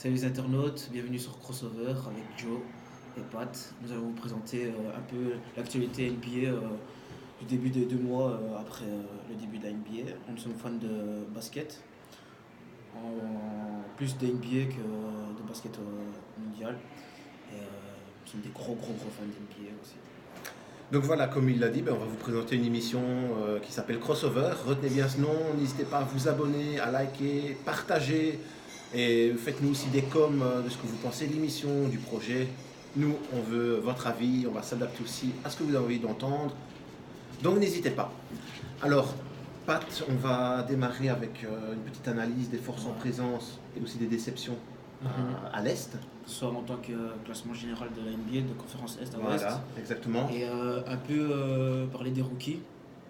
Salut les internautes, bienvenue sur Crossover avec Joe et Pat. Nous allons vous présenter un peu l'actualité NBA du début des 2 mois après le début de la NBA. Nous sommes fans de basket, en plus de NBA que de basket mondial. Et nous sommes des gros fans d'NBA aussi. Donc voilà, comme il l'a dit, on va vous présenter une émission qui s'appelle Crossover. Retenez bien ce nom, n'hésitez pas à vous abonner, à liker, partager et faites-nous aussi des coms de ce que vous pensez de l'émission, du projet. Nous, on veut votre avis, on va s'adapter aussi à ce que vous avez envie d'entendre. Donc n'hésitez pas. Alors, Pat, on va démarrer avec une petite analyse des forces en présence et aussi des déceptions à l'Est. Soit en tant que classement général de la NBA, de conférence Est à Ouest. Voilà, exactement. Et un peu parler des rookies.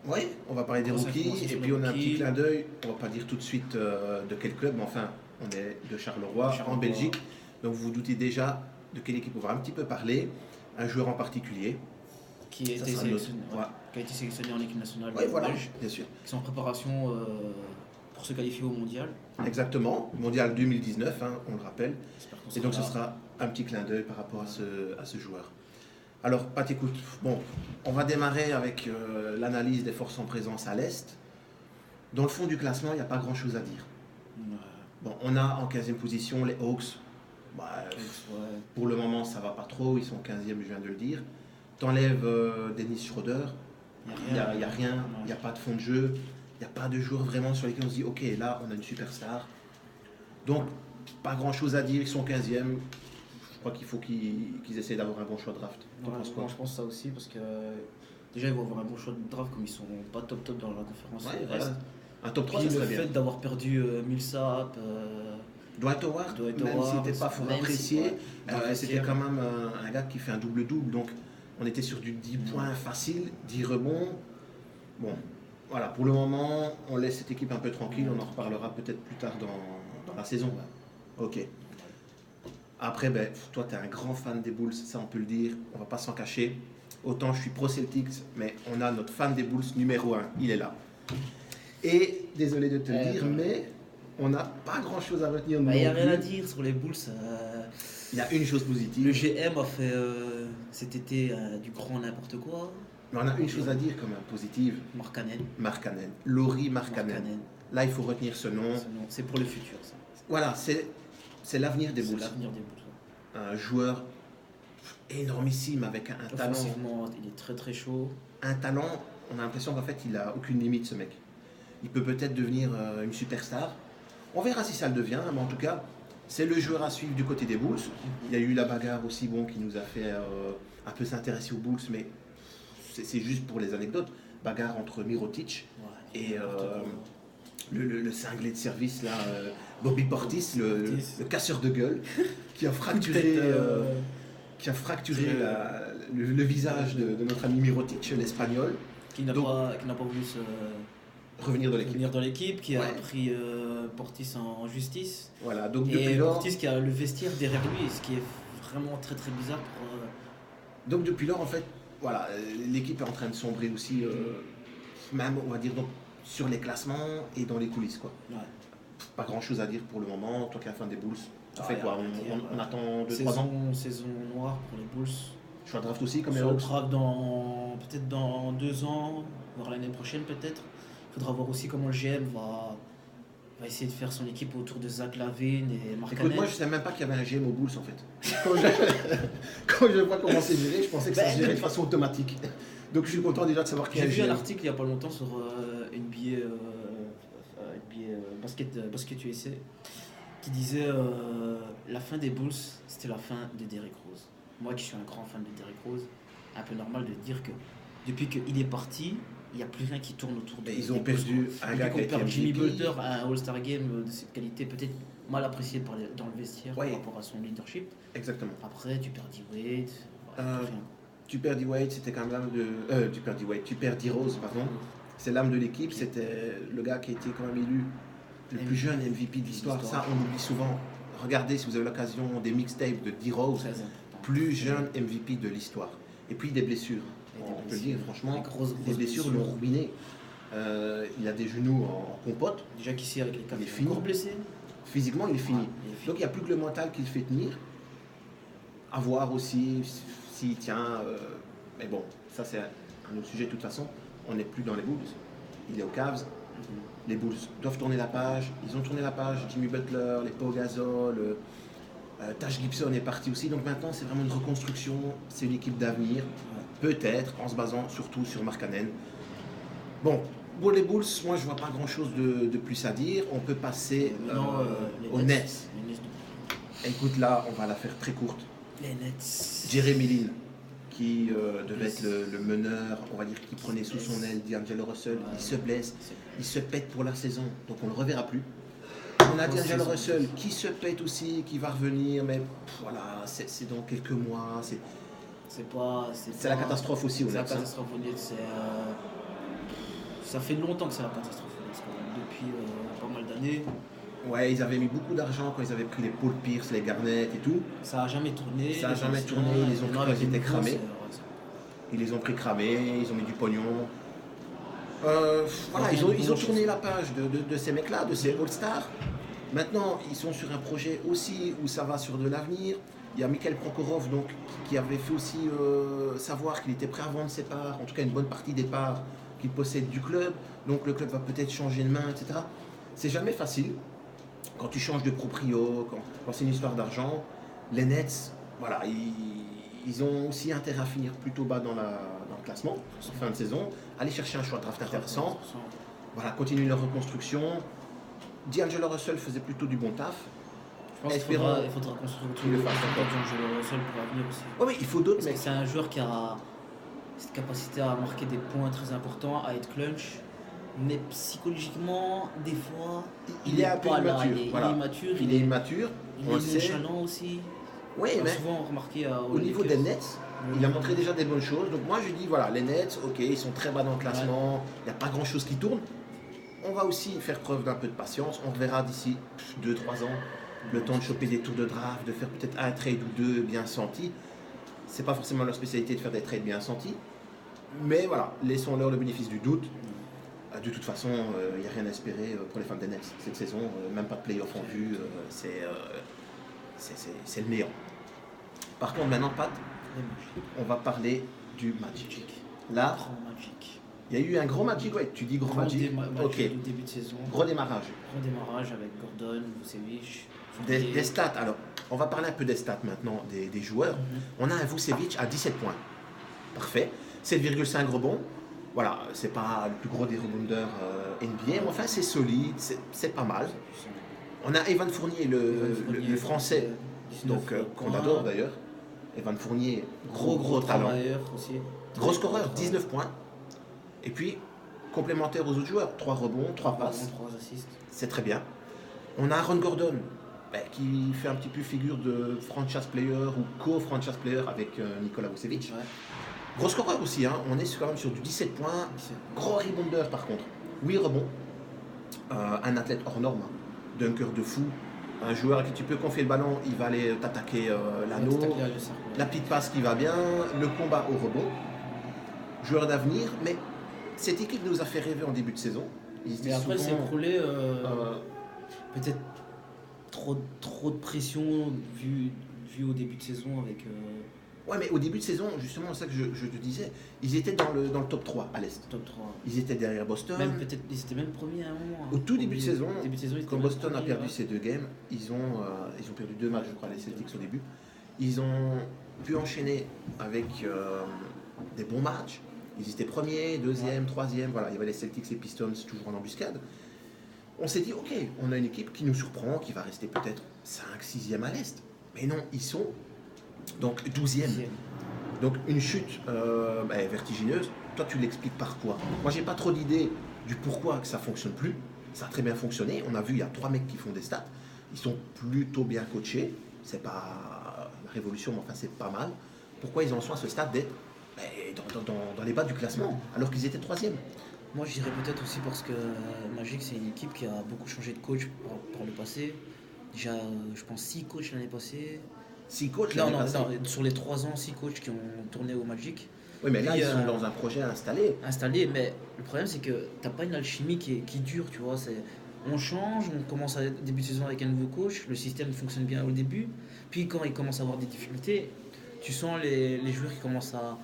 Oui, on va parler des rookies et puis on a un petit clin d'œil, on va pas dire tout de suite de quel club, mais enfin on est de Charleroi, en Belgique, donc vous vous doutez déjà de quelle équipe on va un petit peu parler, un joueur en particulier. Qui a été sélectionné en équipe nationale belge, bien sûr. Qui sont en préparation pour se qualifier au mondial. Exactement, mondial 2019, on le rappelle. Et donc ce sera un petit clin d'œil par rapport à ce joueur. Alors, Pat, écoute, on va démarrer avec l'analyse des forces en présence à l'Est. Dans le fond du classement, il n'y a pas grand-chose à dire. Bon, on a en 15e position les Hawks. Pour le moment, ça va pas trop, ils sont 15e, je viens de le dire. T'enlèves Dennis Schroeder, il n'y a rien, il n'y a pas de fond de jeu, il n'y a pas de joueurs vraiment sur lesquels on se dit, ok, là, on a une superstar. Donc, pas grand-chose à dire, ils sont 15e. Je crois qu'il faut qu'ils essaient d'avoir un bon choix de draft. Je pense ça aussi parce que déjà ils vont avoir un bon choix de draft comme ils sont pas top dans la conférence. Voilà. Un top 3, le fait d'avoir perdu Millsap, Dwight Howard, même s'il n'était pas fort apprécié, c'était quand même un gars qui fait un double-double. Donc on était sur du 10 points facile, 10 rebonds. Bon, voilà, pour le moment, on laisse cette équipe un peu tranquille. On en reparlera peut-être plus tard dans la saison. Ok. Après, toi, tu es un grand fan des Bulls, ça on peut le dire, on va pas s'en cacher. Autant je suis pro-Celtics, mais on a notre fan des Bulls numéro 1, il est là. Et, désolé de te le dire, mais on n'a pas grand-chose à retenir. Il n'y a rien à dire sur les Bulls. Il y a une chose positive. Le GM a fait cet été du grand n'importe quoi. Mais on a une chose à dire comme positive. Markkanen. Lauri Markkanen. Là, il faut retenir ce nom. C'est pour le futur, ça. Voilà, c'est l'avenir des Bulls. Un joueur énormissime avec un talent. Il est très chaud. Un talent, on a l'impression qu'en fait, il n'a aucune limite, ce mec. Il peut peut-être devenir une superstar. On verra si ça le devient, mais en tout cas, c'est le joueur à suivre du côté des Bulls. Il y a eu la bagarre aussi qui nous a fait un peu s'intéresser aux Bulls, mais c'est juste pour les anecdotes. Bagarre entre Mirotic et le cinglé de service, là, Bobby Portis, le casseur de gueule, qui a fracturé, le visage de notre ami Mirotic, l'Espagnol. Qui n'a pas voulu revenir dans l'équipe, qui a pris Portis en justice. Voilà, donc et Portis qui a le vestiaire derrière lui, ce qui est vraiment très bizarre. Donc depuis lors, en fait, voilà, l'équipe est en train de sombrer aussi, même on va dire donc, sur les classements et dans les coulisses, quoi. Pas grand chose à dire pour le moment. Toi qui es un fan des Bulls, tu fais quoi? On attend 2-3 ans. Saison noire pour les Bulls. Choix de draft aussi comme les Hawks. Draft peut-être dans 2 ans, voire l'année prochaine peut-être. Il faudra voir aussi comment le GM va essayer de faire son équipe autour de Zach LaVine et Markkanen. Écoute, moi je ne savais même pas qu'il y avait un GM aux Bulls en fait. Quand je vois comment c'est géré, je pensais que ça se gérait de façon automatique. Donc je suis content déjà de savoir qu'il y a un GM. J'ai vu un article il n'y a pas longtemps sur NBA Basket USA qui disait la fin des Bulls, c'était la fin de Derrick Rose. Moi qui suis un grand fan de Derrick Rose, un peu normal de dire que depuis qu'il est parti, il n'y a plus rien qui tourne autour de lui. Ils ont perdu un gars qui a été Jimmy Butler à un All-Star Game de cette qualité, peut-être mal apprécié dans le vestiaire par rapport à son leadership. Exactement. Après, tu perds D-Wade. Tu perds D-Wade, c'était quand même l'âme de... tu perds D-Rose, pardon. C'est l'âme de l'équipe, c'était le gars qui a été quand même élu le plus jeune MVP de l'histoire. Ça, on oublie souvent. Regardez, si vous avez l'occasion, des mixtapes de D-Rose, plus jeune MVP de l'histoire. Et puis des blessures. On peut le dire, franchement, des blessures l'ont ruiné. Il a des genoux en compote. Déjà qu'ici, avec les 4, il est fini. Encore blessé. Physiquement, il est fini. Ouais, il est fini. Donc il n'y a plus que le mental qui le fait tenir. À voir aussi s'il tient. Mais bon, ça c'est un autre sujet de toute façon. On n'est plus dans les Bulls. Il est aux Cavs. Les Bulls doivent tourner la page. Ils ont tourné la page. Jimmy Butler, les Pau Gasol, Taj Gibson est parti aussi. Donc maintenant, c'est vraiment une reconstruction. C'est une équipe d'avenir. Peut-être en se basant surtout sur Mark Cannon. Bon, pour les Bulls, moi je vois pas grand-chose de plus à dire. On peut passer aux Nets. Écoute, là, on va la faire très courte. Les Nets. Jeremy Lin, qui devait être le meneur, on va dire, qui prenait sous son aile D'Angelo Russell, il se blesse, il se pète pour la saison, donc on ne le reverra plus. On a D'Angelo Russell qui se pète aussi, qui va revenir, mais voilà, c'est dans quelques mois. C'est la catastrophe aussi. C'est la catastrophe au Nets. Ça fait longtemps que c'est la catastrophe au Nets, depuis pas mal d'années. Ouais, ils avaient mis beaucoup d'argent quand ils avaient pris les Paul Pierce, les Garnett et tout. Ça a jamais tourné. Ça a jamais tourné, ils les ont pris quand ils étaient cramés. Ils les ont pris cramés, ils ont mis du pognon. Voilà, ils ont tourné la page de ces mecs-là, de ces All-Stars. Maintenant, ils sont sur un projet aussi où ça va sur de l'avenir. Il y a Mikhail Prokhorov donc, qui avait fait aussi savoir qu'il était prêt à vendre ses parts, en tout cas une bonne partie des parts qu'il possède du club. Donc le club va peut-être changer de main, etc. C'est jamais facile. Quand tu changes de proprio, quand c'est une histoire d'argent, les Nets, voilà, ils ont aussi intérêt à finir plutôt bas dans le classement, en fin de saison, aller chercher un choix de draft intéressant, voilà, continuer leur reconstruction. D'Angelo Russell faisait plutôt du bon taf. Je pense qu'il faudra construire tout le D'Angelo Russell pour l'avenir aussi. Oui, il faut d'autres mecs. C'est un joueur qui a cette capacité à marquer des points très importants, à être clutch. Mais psychologiquement, des fois, il est un peu immature. Il est immature. Il est nonchalant aussi. Oui, mais souvent remarqué au niveau des Nets, il a montré déjà des bonnes choses. Donc moi je dis voilà, les Nets, ok, ils sont très bas dans le classement, il n'y a pas grand chose qui tourne. On va aussi faire preuve d'un peu de patience. On reverra d'ici 2-3 ans le temps de choper des tours de draft, de faire peut-être un trade ou deux bien sentis. C'est pas forcément leur spécialité de faire des trades bien sentis. Mais voilà, laissons-leur le bénéfice du doute. De toute façon, il n'y a rien à espérer pour les fans des Nets cette saison, même pas de play-off en vue, c'est le meilleur. Par contre, maintenant, Pat, on va parler du Magic. Là, il y a eu un gros Magic, ouais, tu dis gros Magic. Ok. Début de saison. Gros démarrage. Gros démarrage avec Gordon, Vucevic. Des stats, alors, on va parler un peu des stats maintenant des joueurs. On a un Vucevic à 17 points. Parfait. 7,5 rebonds. Voilà, c'est pas le plus gros des rebondeurs NBA, mais enfin c'est solide, c'est pas mal. On a Evan Fournier, le français, donc qu'on adore d'ailleurs. Evan Fournier, gros talent. Aussi. Gros scoreur, 19 points. Et puis, complémentaire aux autres joueurs, 3 rebonds, 3 passes. 3 assists. C'est très bien. On a Aaron Gordon, qui fait un petit peu figure de franchise player ou co-franchise player avec Nikola Vucevic. Ouais. Gros scoreur aussi, hein. On est quand même sur du 17 points. Gros rebounder par contre. 8 rebonds. Un athlète hors norme. Dunker de fou. Un joueur à qui tu peux confier le ballon, il va aller t'attaquer l'anneau. La petite passe qui va bien. Le combat au rebond. Joueur d'avenir. Mais cette équipe nous a fait rêver en début de saison. Mais après, c'est écroulé. Peut-être trop de pression vu au début de saison avec. Ouais, mais au début de saison, justement, c'est ça que je te disais, ils étaient dans le top 3 à l'Est. Top 3. Ils étaient derrière Boston. Peut-être ils étaient même premiers à un moment. Au tout début de saison, quand Boston premiers, a perdu ses 2 games, ils ont perdu 2 matchs, je crois, les Celtics au début. Ils ont pu enchaîner avec des bons matchs. Ils étaient premiers, deuxième, troisième. Voilà, il y avait les Celtics et Pistons toujours en embuscade. On s'est dit, ok, on a une équipe qui nous surprend, qui va rester peut-être 5, 6e à l'Est. Mais non, ils sont donc 12e. Donc une chute vertigineuse. Toi, tu l'expliques par quoi? Moi, j'ai pas trop d'idées du pourquoi que ça fonctionne plus. Ça a très bien fonctionné. On a vu, il y a 3 mecs qui font des stats. Ils sont plutôt bien coachés. C'est pas la révolution, mais enfin, c'est pas mal. Pourquoi ils en sont à ce stade d'être dans les bas du classement, alors qu'ils étaient 3e? Moi, je dirais peut-être aussi parce que Magic, c'est une équipe qui a beaucoup changé de coach par le passé. Déjà, je pense 6 coachs l'année passée. 6 coachs Non, sur les 3 ans, 6 coachs qui ont tourné au Magic. Oui, mais là, ils sont dans un projet installé. Mais le problème, c'est que t'as pas une alchimie qui dure, tu vois. On change, on commence à début de saison avec un nouveau coach, le système fonctionne bien au début, puis quand il commence à avoir des difficultés, tu sens les joueurs qui commencent à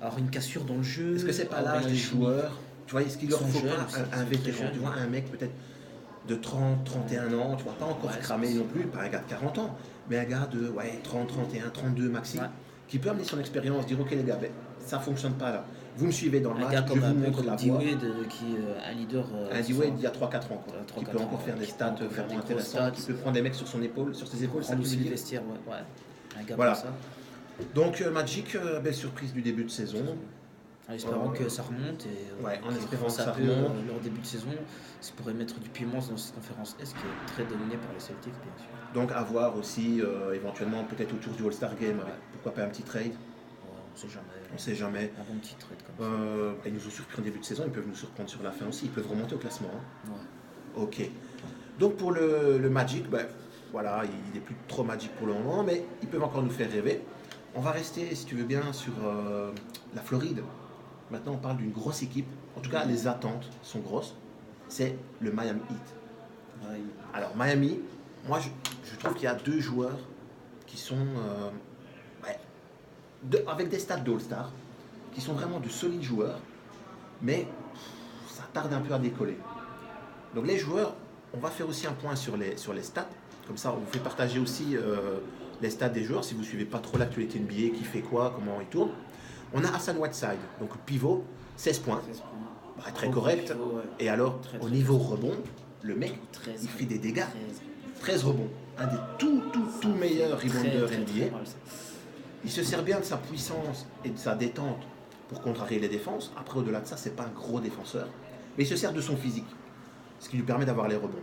avoir une cassure dans le jeu. Est-ce que c'est pas à avoir l'âge une des chimie. joueurs? Tu vois, est-ce qu'il leur Ils sont faut jeunes pas aussi, un ils sont très vétéran? jeunes. Tu vois, un mec peut-être de 30, 31 ans, tu vois, pas encore Ouais, cramé c'est non plus, pas un gars de 40 ans, mais un gars de 30, 31, 32 maxi, Ouais. qui peut amener son expérience, dire ok les gars, ben, ça fonctionne pas là. Vous me suivez dans le Un match, gars je comme vous un peu montre comme la voie. D-Wade qui est un leader. Un D-Wade il y a 3-4 ans, quoi, 3-4 qui peut ans, encore faire des qui peut stats encore faire vraiment des grosses intéressantes, stats. qui peut prendre des mecs sur son épaule, sur ses épaules, ça Prendre tu aussi veux le dire. vestiaire, ouais. Un gars Voilà. comme ça. Donc Magic, belle surprise du début de saison. En espérant que ça remonte et Ouais, en qu'ils espérant refassent que ça un peu remonte. leur début de saison, ça pourrait mettre du piment dans cette conférence Est qui est très dominée par les Celtics, bien sûr. Donc à voir aussi éventuellement peut-être autour du All-Star Game, avec Ouais. pourquoi pas un petit trade, On sait jamais. on sait jamais. Un bon petit trade comme ça. Ils nous ont surpris en début de saison, ils peuvent nous surprendre sur la fin aussi, ils peuvent remonter au classement. Hein. Ouais. Ok. Donc pour le Magic, voilà, il est plus trop Magic pour le moment, mais ils peuvent encore nous faire rêver. On va rester, si tu veux bien, sur la Floride. Maintenant, on parle d'une grosse équipe. En tout cas, les attentes sont grosses. C'est le Miami Heat. Ouais. Alors Miami, moi je trouve qu'il y a deux joueurs qui sont avec des stats d'All-Star, qui sont vraiment de solides joueurs, mais ça tarde un peu à décoller. Donc les joueurs, on va faire aussi un point sur les stats, comme ça on vous fait partager aussi les stats des joueurs, si vous ne suivez pas trop l'actualité NBA, qui fait quoi, comment il tourne. On a Hassan Whiteside, donc pivot, 16 points, très correct. Pivot, ouais. Et alors, Très, au très niveau fort. rebond, le mec, 13, il fait des dégâts. 13. 13 rebonds. Un des tout meilleurs rebondeurs Très NBA. mal, ça. Il se sert bien de sa puissance et de sa détente pour contrarier les défenses. Après, au-delà de ça, c'est pas un gros défenseur. Mais il se sert de son physique, ce qui lui permet d'avoir les rebonds.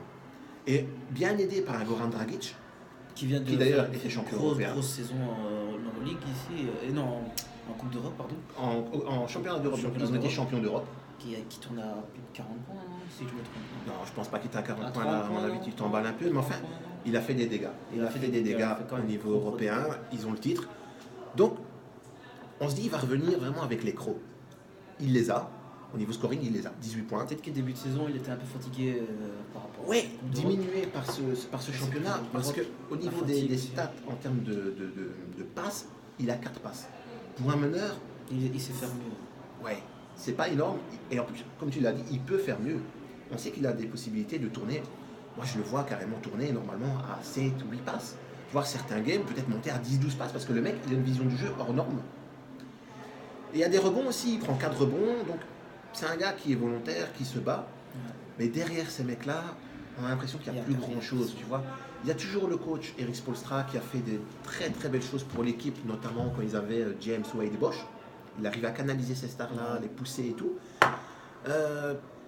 Et bien aidé par un Goran Dragic, Qui vient de Qui d'ailleurs faire était une champion grosse, européen. grosse saison en Euroleague ici, et non, en Coupe d'Europe, pardon, en championnat d'Europe. Donc, Championnat ils ont été d'Europe. champions d'Europe. qui tourne à plus de 40 points, hein, si je me trompe pas. Non, je pense pas qu'il était à 40 À points là, à 30 mon points, avis, non. tu t'emballes un peu. Mais enfin, 30 points, non. il a fait des dégâts. Il a fait des dégâts il fait quand au même niveau gros européen. Ils ont le titre. Donc, on se dit, il va revenir vraiment avec les crocs. Il les a. Au niveau scoring, il les a. 18 points. Peut-être qu'au début de saison, il était un peu fatigué par rapport Oui, à la Coupe d'Europe. diminué par ce championnat. Parce qu'au niveau fatigue des aussi. stats en termes de passes, il a 4 passes. Pour un meneur, Il sait faire mieux. ouais, c'est pas énorme. Et en plus, comme tu l'as dit, il peut faire mieux. On sait qu'il a des possibilités de tourner. Moi, je le vois carrément tourner normalement à 7 ou 8 passes. Voir certains games, peut-être monter à 10-12 passes, parce que le mec, il a une vision du jeu hors norme. Et il y a des rebonds aussi, il prend 4 rebonds. Donc, c'est un gars qui est volontaire, qui se bat. Ouais. Mais derrière ces mecs-là, on a l'impression qu'il n'y a Il y plus a rien. grand-chose, tu vois. Il y a toujours le coach Eric Spoelstra qui a fait des très très belles choses pour l'équipe, notamment quand ils avaient James Wade Bosch. Il arrivait à canaliser ces stars-là, les pousser et tout.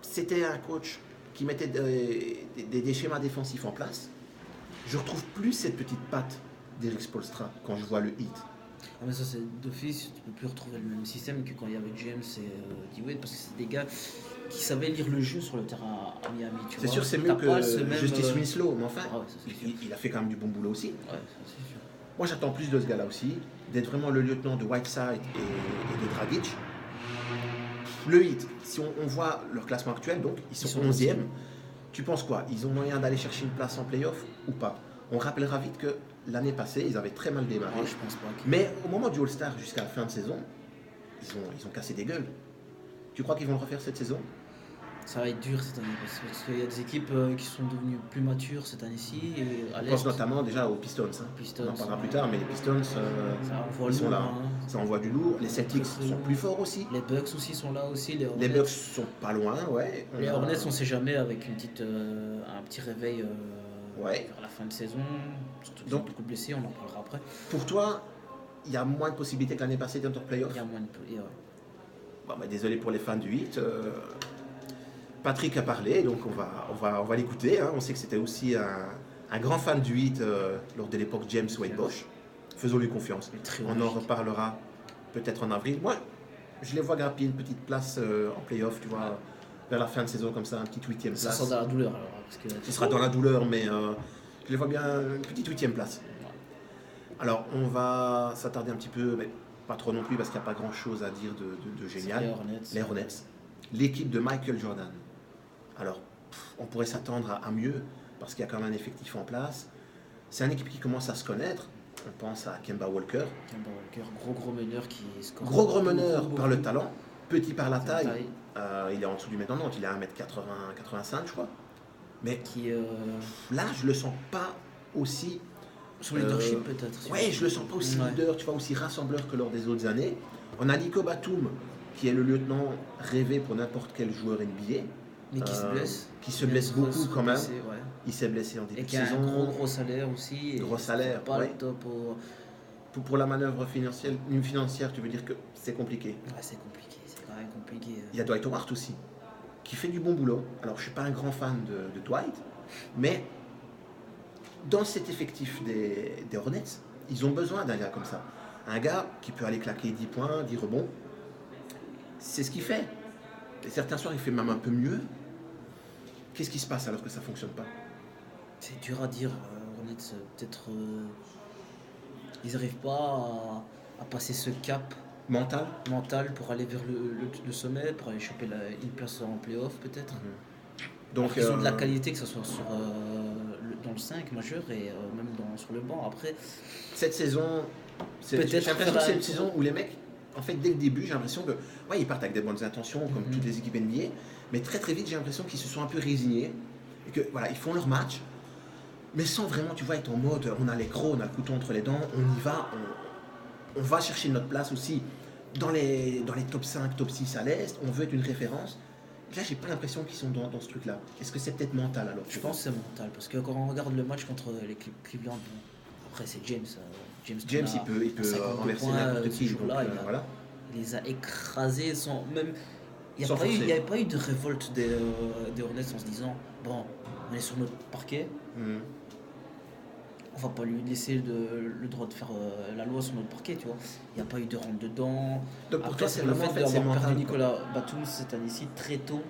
C'était un coach qui mettait des schémas défensifs en place. Je retrouve plus cette petite patte d'Eric Spoelstra quand je vois le hit. Ah, mais ça, c'est d'office, tu peux plus retrouver le même système que quand il y avait James et D-Wade, parce que c'est des gars qui savaient lire le jeu sur le terrain à Miami. Tu C'est vois. sûr, c'est T'as mieux pas que ce même, Justice Winslow, mais enfin, Ah ouais, ça, c'est sûr. il a fait quand même du bon boulot aussi. Ouais, ça, c'est sûr. Moi, j'attends plus de ce gars-là aussi, d'être vraiment le lieutenant de Whiteside et de Dragic. Le Heat, si on voit leur classement actuel, donc ils sont 11e. Tu penses quoi? Ils ont moyen d'aller chercher une place en playoff ou pas? On rappellera vite que l'année passée, ils avaient très mal démarré. Ouais, je pense pas. Mais au moment du All-Star, jusqu'à la fin de saison, ils ont cassé des gueules. Tu crois qu'ils vont le refaire cette saison? Ça va être dur cette année, parce qu'il y a des équipes qui sont devenues plus matures cette année-ci. Et à Je l'Est, pense notamment déjà aux Pistons. Pistons, On en parlera ouais. plus tard, mais les Pistons, ça envoie ils sont lourd, là. hein. Ça envoie du lourd. Les Celtics Très sont lourd. plus forts aussi. Les Bucks aussi sont là aussi. Les Les Hornets, Bucks sont pas loin, ouais. les Hornets, on sait jamais, avec une petite, un petit réveil Ouais. vers la fin de saison. Surtout qu'ils Donc- ont beaucoup de blessés, on en parlera après. Pour toi, il y a moins de possibilités que l'année passée d'être en playoff. Il y a moins de. Ouais. Bon, désolé pour les fans du Heat. Patrick a parlé, donc on va l'écouter. Hein. On sait que c'était aussi un grand fan du Heat lors de l'époque James Wade Bosch. Faisons-lui confiance. Il est très On en logique. reparlera peut-être en avril. Moi, je les vois grappiller une petite place en playoff, tu vois, vers la fin de saison comme ça, un petit 8e Ça place. sort dans la douleur alors. Parce que Ce sera dans la douleur, mais je les vois bien une petite 8e place. Alors, on va s'attarder un petit peu, mais pas trop non plus parce qu'il n'y a pas grand-chose à dire de C'est génial. les Hornets. Les Hornets, l'équipe de Michael Jordan. Alors, on pourrait s'attendre à mieux, parce qu'il y a quand même un effectif en place. C'est une équipe qui commence à se connaître. On pense à Kemba Walker. Kemba Walker, gros meneur qui score. Gros meneur par le talent, petit par la taille. taille. Il est en dessous du mètre 90, il est à 1m85, je crois. Mais Qui, là, je le sens pas aussi... son leadership peut-être. Ouais, je le sens pas aussi leader, tu vois, aussi rassembleur que lors des autres années. On a Nico Batum, qui est le lieutenant rêvé pour n'importe quel joueur NBA. Mais qui se blesse. Qui se blesse beaucoup quand même. Blessé, ouais. Il s'est blessé en début de saison. Et qui a saison. un gros salaire aussi. Gros salaire, pas ouais. le top pour la manœuvre financière, tu veux dire que c'est compliqué. Ouais, c'est compliqué, c'est quand même compliqué. Il y a Dwight Howard aussi, qui fait du bon boulot. Alors, je ne suis pas un grand fan de Dwight, mais dans cet effectif des Hornets, ils ont besoin d'un gars comme ça. Un gars qui peut aller claquer 10 points, 10 rebonds. C'est ce qu'il fait. Et certains soirs, il fait même un peu mieux. Qu'est-ce qui se passe alors que ça ne fonctionne pas? C'est dur à dire. Hornets, peut-être... ils n'arrivent pas à passer ce cap mental pour aller vers le sommet, pour aller choper une place en play-off peut-être. Donc ils ont de la qualité, que ce soit dans le 5 majeur et même sur le banc. Après, cette saison, j'ai l'impression que c'est une saison où les mecs, en fait, dès le début, j'ai l'impression que ils partent avec des bonnes intentions, comme toutes les équipes NBA, mais très très vite, j'ai l'impression qu'ils se sont un peu résignés et que voilà, ils font leur match, mais sans vraiment, tu vois, être en mode, on a les crocs, on a le couteau entre les dents, on y va, on va chercher notre place aussi dans les top 5, top 6 à l'Est, on veut être une référence. Là, j'ai pas l'impression qu'ils sont dans ce truc-là. Est-ce que c'est peut-être mental alors? Je pense que c'est mental, parce que quand on regarde le match contre les Cleveland, après c'est James. James il peut renverser n'importe qui. Jour-là, il les a écrasés sans même. Il n'y avait pas eu de révolte des Hornets en se disant bon, on est sur notre parquet. On va pas lui laisser le droit de faire la loi sur notre parquet, tu vois. Il n'y a pas eu de rentre dedans. Donc pour toi, c'est le fait d'avoir perdu Nicolas Batum cette année-ci très tôt.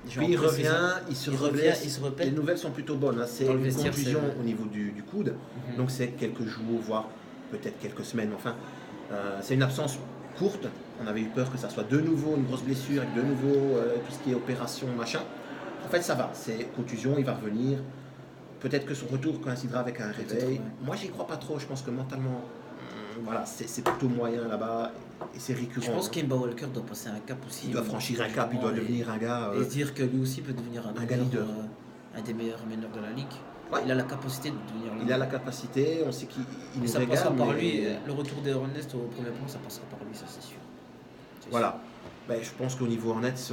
Puis il revient, il se répète. Les nouvelles sont plutôt bonnes. Hein. C'est une contusion au niveau du coude. Donc c'est quelques jours, voire peut-être quelques semaines. Enfin, c'est une absence courte. On avait eu peur que ça soit de nouveau une grosse blessure, avec de nouveau tout ce qui est opération, machin. En fait, ça va. C'est contusion, il va revenir. Peut-être que son retour coïncidera avec un réveil. Moi, j'y crois pas trop. Je pense que mentalement, voilà, c'est plutôt moyen là-bas et c'est récurrent. Je pense qu'Kemba Walker doit passer un cap aussi. Il doit franchir un cap, il doit devenir un gars. Et se dire que lui aussi peut devenir un gars leader. Un des meilleurs meneurs de la ligue. Ouais. Il a la capacité de devenir leader. Il a la capacité, on sait qu'il nous ça régale. Passera par lui. Le retour des Hornets au premier plan, ça passera par lui, ça c'est sûr. Voilà. Ben, je pense qu'au niveau Hornets,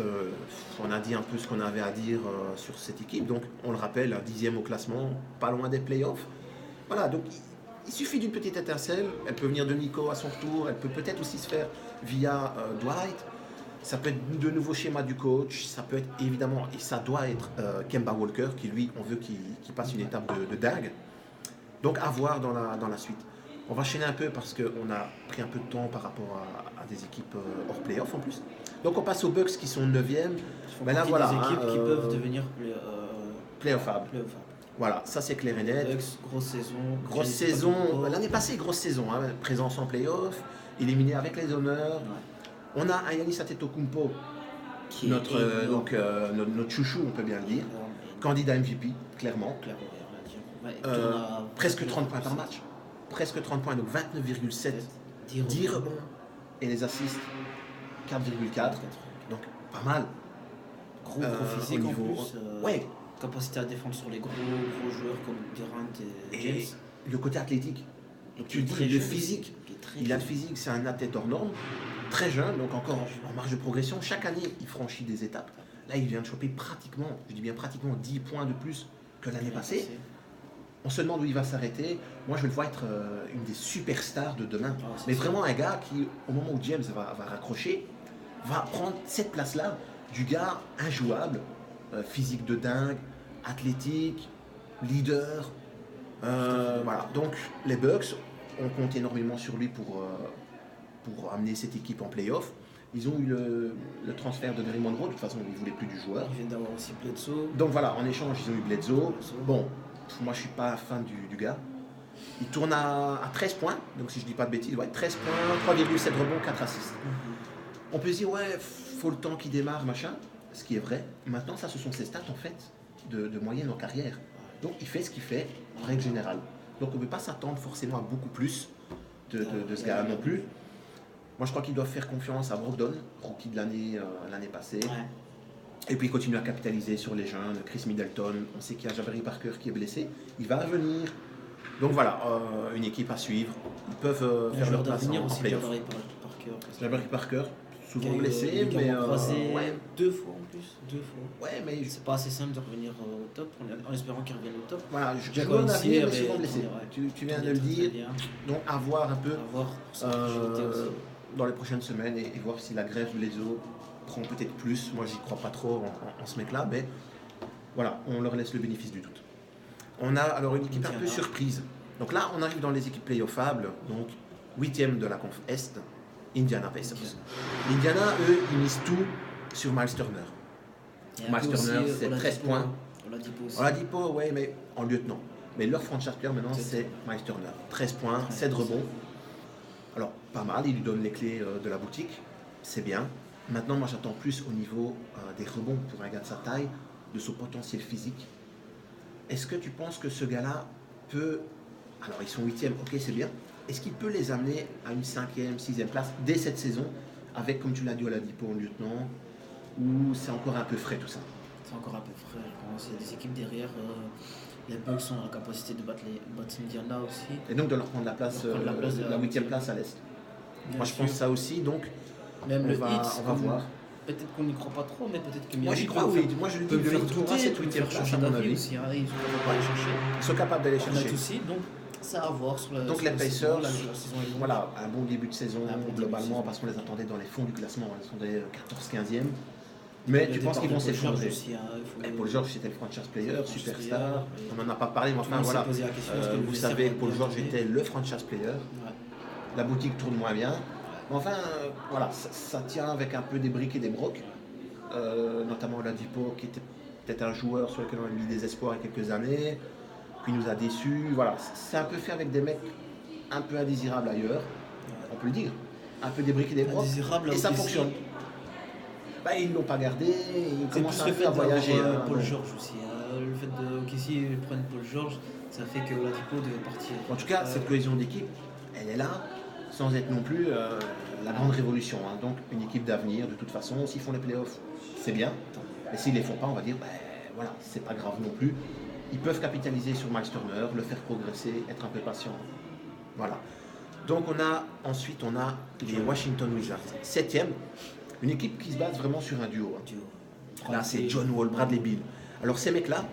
on a dit un peu ce qu'on avait à dire sur cette équipe. Donc, on le rappelle, 10e au classement, pas loin des playoffs. Voilà, donc il suffit d'une petite étincelle. Elle peut venir de Nico à son retour. Elle peut peut-être aussi se faire via Dwight. Ça peut être de nouveaux schémas du coach. Ça peut être évidemment, et ça doit être Kemba Walker, qui lui, on veut qu'il passe une étape de dingue. Donc, à voir dans la suite. On va enchaîner un peu parce qu'on a pris un peu de temps par rapport à des équipes hors playoff en plus. Donc on passe aux Bucks qui sont 9e. Mais là voilà, des équipes qui peuvent devenir playoffables. Voilà, ça c'est clair et net. Bucks, grosse saison. L'année passée, grosse saison. Hein, présence en playoff, éliminé avec les honneurs. Ouais. On a un Giannis Antetokounmpo, notre chouchou, on peut bien le dire. Candidat MVP, clairement. Presque 30 points par match. Presque 30 points, donc 29,7. 10 rebonds. Et les assists, 4,4. Donc pas mal. Gros physique en plus. Ouais. Capacité à défendre sur les gros joueurs comme Durant et James. Le côté athlétique. Donc tu dis le physique. Il a le physique, c'est un athlète hors norme. Très jeune, donc encore en marge de progression. Chaque année, il franchit des étapes. Là, il vient de choper pratiquement, je dis bien pratiquement 10 points de plus que l'année passée. On se demande où il va s'arrêter. Moi, je le vois être une des superstars de demain. Mais vraiment un gars qui, au moment où James va raccrocher, va prendre cette place-là du gars injouable, physique de dingue, athlétique, leader. Voilà. Donc, les Bucks, on compte énormément sur lui pour amener cette équipe en play-off. Ils ont eu le transfert de Gary Monroe. De toute façon, ils ne voulaient plus du joueur. Ils viennent d'avoir aussi Bledsoe. Donc voilà, en échange, ils ont eu Bledsoe. Bon. Moi, je ne suis pas fan du gars. Il tourne à 13 points. Donc, si je ne dis pas de bêtises, il doit être 13 points, 3,7 rebonds, 4 assists. On peut se dire, ouais, faut le temps qu'il démarre, machin. Ce qui est vrai. Maintenant, ça, ce sont ses stats, en fait. de moyenne en carrière. Donc il fait ce qu'il fait en règle générale. Donc on ne peut pas s'attendre forcément à beaucoup plus de ce gars-là non plus. Moi je crois qu'ils doivent faire confiance à Brogdon, rookie de l'année passée. Ouais. Et puis continuer à capitaliser sur les jeunes, Chris Middleton, on sait qu'il y a Jabari Parker qui est blessé, il va revenir. Donc voilà, une équipe à suivre. Ils peuvent faire leur place en playoff. Jabari Parker, souvent blessé, mais ouais. 2 fois en plus. 2 fois. Ouais, mais c'est pas assez simple de revenir au top en espérant qu'il revienne au top. Voilà, Jacob est souvent blessé. Tu viens de le dire. Donc à voir un peu dans les prochaines semaines et voir si la grève de l'ESO prend peut-être plus. Moi, j'y crois pas trop en ce mec-là, mais voilà, on leur laisse le bénéfice du doute. On a alors une équipe un peu surprise. Donc là, on arrive dans les équipes playoffables, donc 8e de la conf Est, Indiana Pacers. Indiana, eux, ils misent tout sur Miles Turner. Miles Turner, c'est 13 points. Oladipo, ouais, mais en lieutenant. Mais leur franchise player maintenant, c'est Miles Turner. 13 points, 7 rebonds. Alors, pas mal, il lui donne les clés de la boutique, c'est bien. Maintenant, moi, j'attends plus au niveau des rebonds pour un gars de sa taille, de son potentiel physique. Est-ce que tu penses que ce gars-là peut... Alors, ils sont 8e, ok, c'est bien. Est-ce qu'il peut les amener à une 5e, 6e place dès cette saison, avec, comme tu l'as dit, Oladipo en lieutenant, ou c'est encore un peu frais tout ça? C'est encore un peu frais, je pense. Il y a des équipes derrière. Les Bucks ont la capacité de battre Indiana aussi. Et donc de leur prendre la place, la 8e place à l'Est. Moi, je pense ça aussi, donc même on va voir. Peut-être qu'on n'y croit pas trop, mais peut-être que moi j'y crois, oui. Moi je le dis, le Heat trouvera cette 8e place à mon avis. Aussi, hein. Ils sont capables d'aller chercher. Aussi, donc ça à voir sur la donc les Pacers, saison voilà, un bon début de saison globalement, parce qu'on les attendait dans les fonds du classement, ils attendaient 14-15e. Mais tu penses qu'ils vont s'effondrer? Paul George, c'était le franchise player, superstar. On n'en a pas parlé, mais enfin voilà. Vous savez, Paul George était le franchise player. La boutique tourne moins bien. Enfin, voilà, ça tient avec un peu des briques et des brocs. Notamment Oladipo, qui était peut-être un joueur sur lequel on a mis des espoirs il y a quelques années, puis nous a déçus. Voilà, c'est un peu fait avec des mecs un peu indésirables ailleurs, on peut le dire. Un peu des briques et des brocs. Et ça fonctionne. Bah, ils ne l'ont pas gardé, ils commencent un peu à voyager. Paul George aussi. Le fait qu'ici ils prennent Paul George, ça fait que Oladipo devait partir. En tout cas, cette cohésion d'équipe, elle est là, sans être non plus la grande révolution. Hein. Donc une équipe d'avenir, de toute façon, s'ils font les playoffs, c'est bien. Mais s'ils ne les font pas, on va dire, voilà, c'est pas grave non plus. Ils peuvent capitaliser sur Miles Turner, le faire progresser, être un peu patient. Voilà. Donc ensuite on a les Washington Wizards, 7e. Une équipe qui se base vraiment sur un duo. Hein. Là, c'est John Wall, Bradley Beal. Alors, ces mecs-là,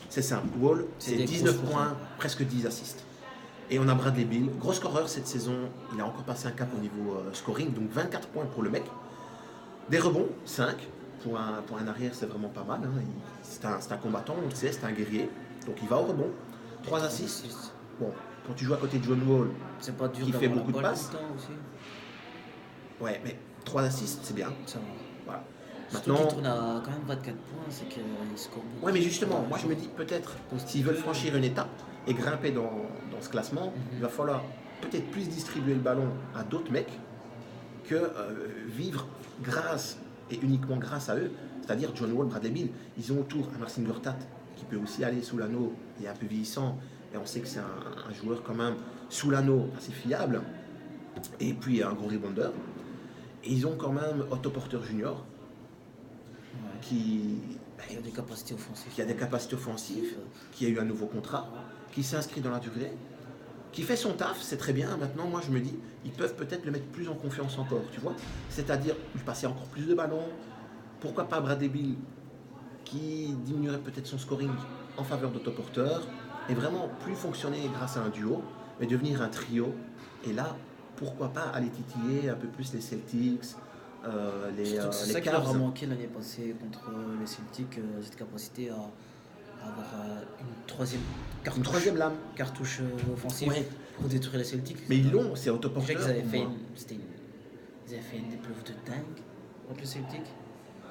c'est simple. Wall, c'est 19 points, presque 10 assists. Et on a Bradley Beal, gros scoreur cette saison. Il a encore passé un cap au niveau scoring, donc 24 points pour le mec. Des rebonds, 5. Pour un arrière, c'est vraiment pas mal. Hein. C'est un combattant, on le sait, c'est un guerrier. Donc, il va au rebond. 3 assists. Bon, quand tu joues à côté de John Wall, c'est pas dur qui fait beaucoup de passes. Aussi. Ouais, mais 3 assists, c'est bien. Ça va. Voilà. Maintenant, il tourne à quand même 24 points, c'est qu'il score beaucoup. Ouais, mais justement, moi je me dis peut-être, s'ils veulent franchir une étape et grimper dans ce classement, il va falloir peut-être plus distribuer le ballon à d'autres mecs que vivre grâce et uniquement grâce à eux. C'est-à-dire John Wall, Bradley Beal, ils ont autour un Marcin Gortat qui peut aussi aller sous l'anneau et un peu vieillissant. Et on sait que c'est un joueur quand même sous l'anneau assez fiable. Et puis un gros rebounder. Et ils ont quand même Otto Porter Jr. Qui a des capacités offensives. Qui a eu un nouveau contrat, qui s'inscrit dans la durée, qui fait son taf, c'est très bien. Maintenant, moi je me dis, ils peuvent peut-être le mettre plus en confiance encore, tu vois. C'est-à-dire lui passer encore plus de ballons. Pourquoi pas Bradley Beal, qui diminuerait peut-être son scoring en faveur d'Otto Porter, et vraiment plus fonctionner grâce à un duo, mais devenir un trio. Et là, pourquoi pas aller titiller un peu plus les Celtics, c'est ça qui leur a manqué l'année passée contre les Celtics, cette capacité à avoir une troisième lame cartouche offensive pour détruire les Celtics. Mais ils l'ont, c'est Otto Porter. Ils avaient fait une épreuve de dingue contre les Celtics.